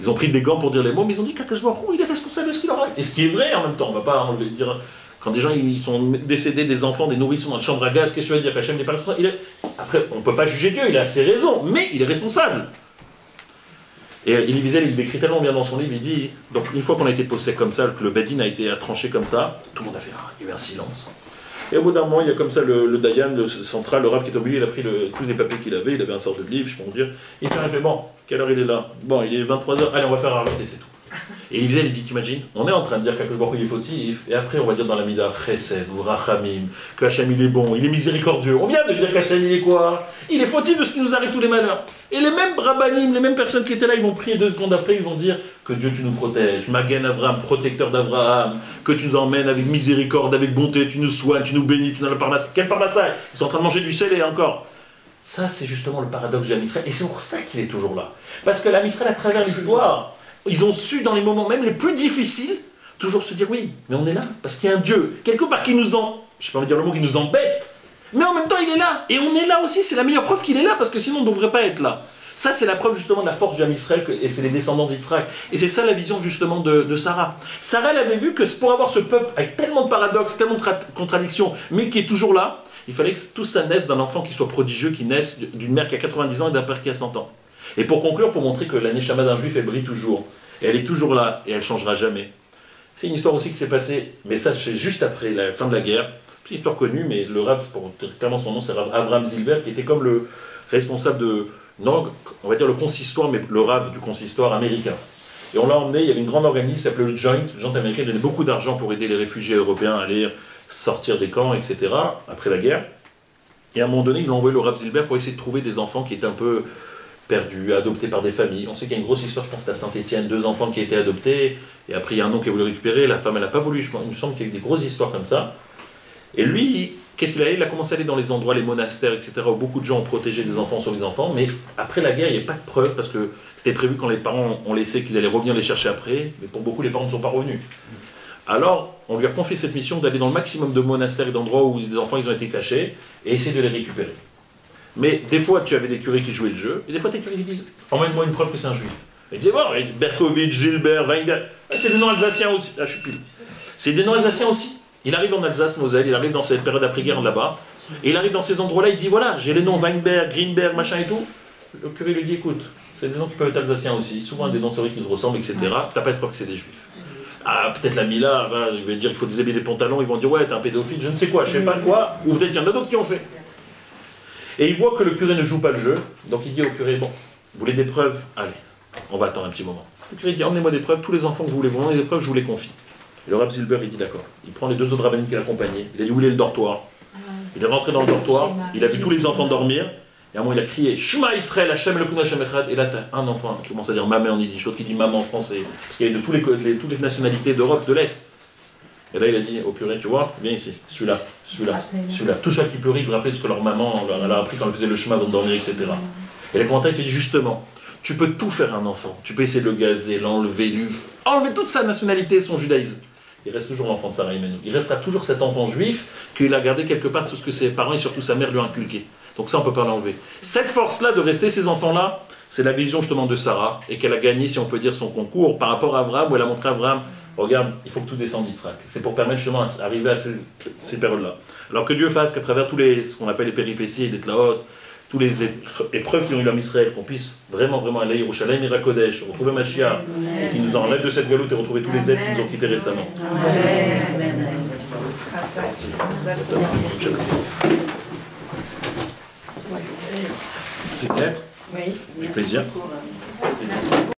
[SPEAKER 1] Ils ont pris des gants pour dire les mots, mais ils ont dit qu'Akadosh Baruch Hu, il est responsable de ce qu'il leur arrive. Et ce qui est vrai en même temps, on ne va pas enlever, dire. Quand des gens ils sont décédés, des enfants, des nourrissons dans la chambre à gaz, qu'est-ce que tu veux dire? Qu'Hachem n'est pas responsable? Après, on ne peut pas juger Dieu, il a ses raisons, mais il est responsable. Et Elie Wiesel, il décrit tellement bien dans son livre, il dit, donc une fois qu'on a été posé comme ça, que le Bedin a été tranché comme ça, tout le monde a fait, il y a eu un silence. Et au bout d'un moment, il y a comme ça le Dayan, le central, le Rav qui est au milieu, il a pris tous les papiers qu'il avait un sort de livre, je peux vous dire, il fait, bon, quelle heure il est là? Bon, il est 23h, allez, on va faire arrêter, c'est tout. Et Elie Wiesel, il dit, t'imagines, on est en train de dire qu'Akadosh Baruch Hu il est fautif, et après on va dire dans la Mida, Chesed ou Rachamim, que Hachem il est bon, il est miséricordieux. On vient de dire qu'Hachem il est quoi? Il est fautif de ce qui nous arrive tous les malheurs. Et les mêmes rabbanim, les mêmes personnes qui étaient là, ils vont prier 2 secondes après, ils vont dire que Dieu tu nous protèges, Magen Avraham, protecteur d'Abraham, que tu nous emmènes avec miséricorde, avec bonté, tu nous soignes, tu nous bénis, tu nous donnes le parnasse. Quel parnasse? Ils sont en train de manger du sel et encore. Ça, c'est justement le paradoxe de l'Am Israël, et c'est pour ça qu'il est toujours là. Parce que l'Am Israël, à travers l'histoire, ils ont su, dans les moments même les plus difficiles, toujours se dire oui, mais on est là, parce qu'il y a un Dieu, quelque part qui nous je sais pas envie de dire le mot, qui nous embête, mais en même temps il est là, et on est là aussi, c'est la meilleure preuve qu'il est là, parce que sinon on ne devrait pas être là. Ça c'est la preuve justement de la force du Ham Israël, et c'est les descendants d'Israël. Et c'est ça la vision justement de Sarah. Sarah elle avait vu que pour avoir ce peuple avec tellement de paradoxes, tellement de contradictions, mais qui est toujours là, il fallait que tout ça naisse d'un enfant qui soit prodigieux, qui naisse d'une mère qui a 90 ans et d'un père qui a 100 ans. Et pour conclure, pour montrer que la neshama d'un juif, elle brille toujours. Et elle est toujours là, et elle ne changera jamais. C'est une histoire aussi qui s'est passée, mais ça c'est juste après la fin de la guerre. C'est une histoire connue, mais le Rav, clairement son nom c'est Rav Avraham Zilber, qui était comme le responsable de, non, on va dire le consistoire, mais le Rav du consistoire américain. Et on l'a emmené, il y avait une grande organisme qui s'appelait le Joint américain, qui donnait beaucoup d'argent pour aider les réfugiés européens à aller sortir des camps, etc., après la guerre. Et à un moment donné, ils l'ont envoyé le Rav Zilber pour essayer de trouver des enfants qui étaient un peu perdus, adoptés par des familles. On sait qu'il y a une grosse histoire, je pense, à Saint-Étienne, 2 enfants qui ont été adoptés, et après il y a un nom qui a voulu récupérer, la femme elle n'a pas voulu, il me semble qu'il y a eu des grosses histoires comme ça. Et lui, qu'est-ce qu'il a fait? Il a commencé à aller dans les endroits, les monastères, etc., où beaucoup de gens ont protégé des enfants sur les enfants, mais après la guerre, il n'y avait pas de preuves, parce que c'était prévu quand les parents ont laissé qu'ils allaient revenir les chercher après, mais pour beaucoup, les parents ne sont pas revenus. Alors, on lui a confié cette mission d'aller dans le maximum de monastères et d'endroits où les enfants ils ont été cachés, et essayer de les récupérer. Mais des fois, tu avais des curés qui jouaient le jeu, et des fois, tes curés qui disent « Emmène-moi une preuve que c'est un juif ». Ils disaient « Bon, Berkowitz, Gilbert, Weinberg, c'est des noms alsaciens aussi. » Ah, je suis pile. C'est des noms alsaciens aussi. Il arrive en Alsace-Moselle, il arrive dans cette période après-guerre là-bas, et il arrive dans ces endroits-là, il dit « Voilà, j'ai les noms Weinberg, Greenberg, machin et tout. » Le curé lui dit « Écoute, c'est des noms qui peuvent être alsaciens aussi, souvent des noms c'est vrai qui se ressemblent, etc. T'as pas de preuve que c'est des juifs. » Ah, peut-être la Mila, il va dire il faut déshabiller des pantalons, ils vont dire ouais, t'es un pédophile, je ne sais quoi, je sais pas quoi, ou peut-être il y en a d'autres qui ont fait. Et il voit que le curé ne joue pas le jeu, donc il dit au curé, bon, vous voulez des preuves? Allez, on va attendre un petit moment. Le curé dit, emmenez-moi des preuves, tous les enfants que vous voulez vous emmener des preuves, je vous les confie. Et le Rav Zilber, il dit d'accord. Il prend les deux autres rabbins qui l'accompagnaient, il a dit où est le dortoir? Il est rentré dans le dortoir, il a vu tous les enfants dormir, et à un moment il a crié Shema Israël, Hashem Elokeinu Hashem Echad, et là t'as un enfant qui commence à dire maman en yiddish, l'autre qui dit maman en français, parce qu'il y avait de toutes les nationalités d'Europe, de l'Est. Et là il a dit au curé, tu vois, viens ici, celui-là, celui-là, celui-là. Tous ceux qui pleuraient, ils se rappelaient ce que leur maman leur a appris quand elle faisait le chemin avant de dormir, etc. Et le commentaire te dit justement, tu peux tout faire à un enfant, tu peux essayer de le gazer, l'enlever, enlever toute sa nationalité et son judaïsme. Il reste toujours l'enfant de Sarah Imenu. Il restera toujours cet enfant juif qu'il a gardé quelque part tout ce que ses parents et surtout sa mère lui ont inculqué. Donc ça, on ne peut pas l'enlever. Cette force-là de rester ces enfants-là, c'est la vision justement de Sarah, et qu'elle a gagné, si on peut dire, son concours par rapport à Abraham, où elle a montré à Abraham, regarde, il faut que tout descende d'Yitzhak. C'est pour permettre justement d'arriver à ces périodes-là. Alors que Dieu fasse qu'à travers tous ce qu'on appelle les péripéties, les tlaot, toutes les épreuves qui ont eu l'homme Israël, qu'on puisse vraiment aller à Yerushalayim et à Kodesh, retrouver Mashiach, et qui nous enlève de cette galoute et retrouver tous les êtres qui nous ont quittés récemment. C'est clair?
[SPEAKER 4] Oui.
[SPEAKER 1] Avec plaisir.